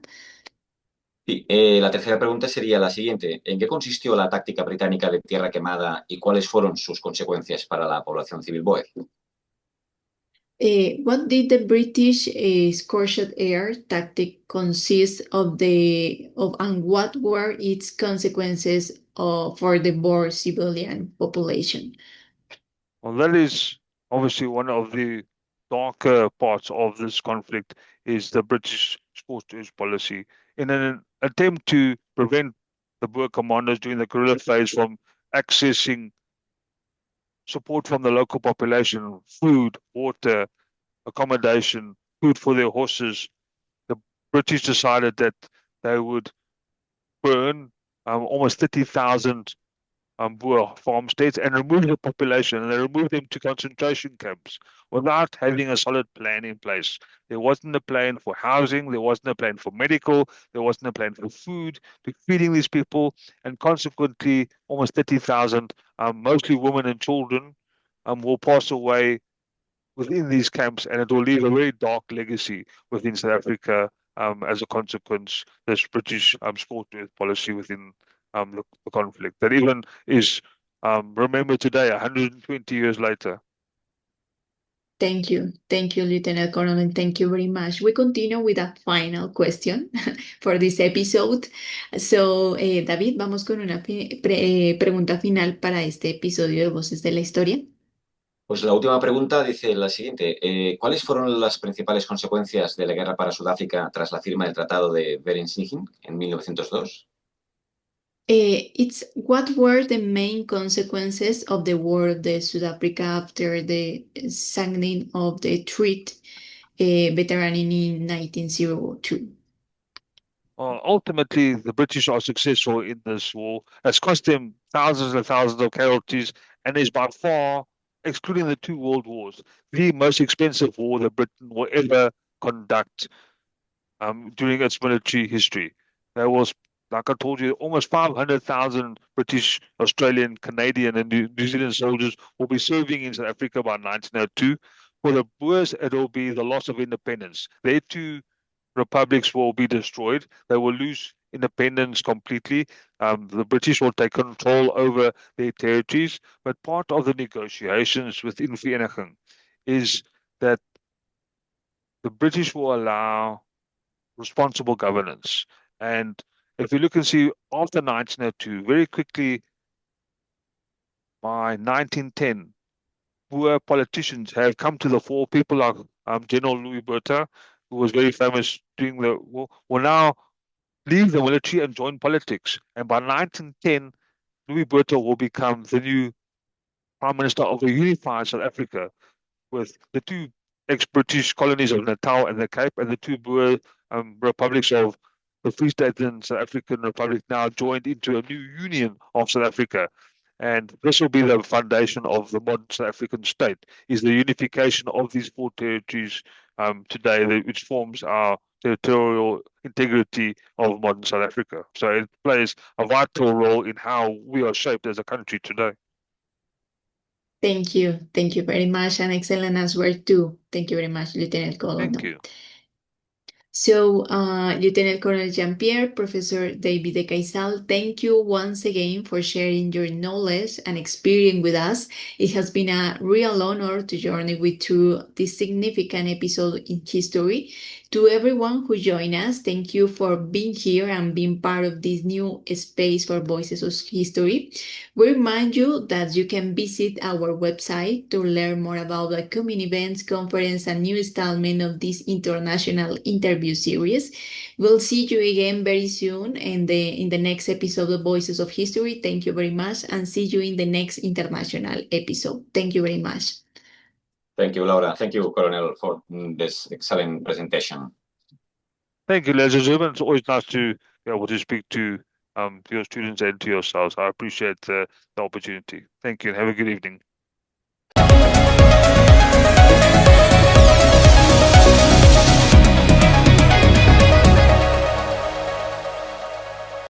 Sí, la tercera pregunta sería la siguiente. ¿En qué consistió la táctica británica de tierra quemada y cuáles fueron sus consecuencias para la población civil Boer? What did the British scorched air tactic consist of and what were its consequences for the Boer civilian population? Well, that is obviously one of the darker parts of this conflict is the British scorched earth policy. In an attempt to prevent the Boer commanders during the guerrilla phase from accessing support from the local population, food, water, accommodation, food for their horses, the British decided that they would burn almost 30,000 Boer farmsteads and remove the population, and they removed them to concentration camps without having a solid plan in place. There wasn't a plan for housing, there wasn't a plan for medical, there wasn't a plan for food, to feeding these people, and consequently, almost 30,000, mostly women and children, will pass away within these camps, and it will leave a very dark legacy within South Africa as a consequence. This British scorched earth policy within the conflict that even is remembered today, 120 years later. Thank you, Lieutenant Colonel. Thank you very much. We continue with a final question for this episode. So, David, vamos con una pregunta final para este episodio de Voces de la Historia. Pues la última pregunta dice la siguiente. ¿Cuáles fueron las principales consecuencias de la guerra para Sudáfrica tras la firma del Tratado de Vereeniging en 1902? It's what were the main consequences of the war of South Africa after the signing of the treaty veteran in 1902? Ultimately, the British are successful in this war. It's cost them thousands and thousands of casualties, and is by far, excluding the two world wars, the most expensive war that Britain will ever conduct during its military history. There was, like I told you, almost 500,000 British, Australian, Canadian, and New Zealand soldiers will be serving in South Africa by 1902. For the Boers, it will be the loss of independence. Their two republics will be destroyed. They will lose independence completely. The British will take control over their territories. But part of the negotiations within Vereeniging is that the British will allow responsible governance. And if you look and see, after 1902, very quickly by 1910, Boer politicians have come to the fore. People like General Louis Botha, who was very famous during the war, will now leave the military and join politics. And by 1910, Louis Botha will become the new Prime Minister of a unified South Africa, with the two ex-British colonies of Natal and the Cape, and the two Boer republics of the Free State and South African Republic now joined into a new union of South Africa. And this will be the foundation of the modern South African state, is the unification of these four territories today, which forms our territorial integrity of modern South Africa. So it plays a vital role in how we are shaped as a country today. Thank you. Thank you very much. An excellent answer too. Thank you very much, Lieutenant Colonel. Thank you. So, Lieutenant Colonel Jean-Pierre, Professor David de Caizal, thank you once again for sharing your knowledge and experience with us. It has been a real honor to journey with you this significant episode in history. To everyone who joined us, thank you for being here and being part of this new space for Voices of History. We remind you that you can visit our website to learn more about the upcoming events, conference, and new installment of this international interview series. We'll see you again very soon in the next episode of Voices of History. Thank you very much, and see you in the next international episode. Thank you very much. Thank you, Laura. Thank you, Coronel, for this excellent presentation. Thank you, ladies and gentlemen. It's always nice to be able to speak to your students and to yourselves. I appreciate the opportunity. Thank you, and have a good evening.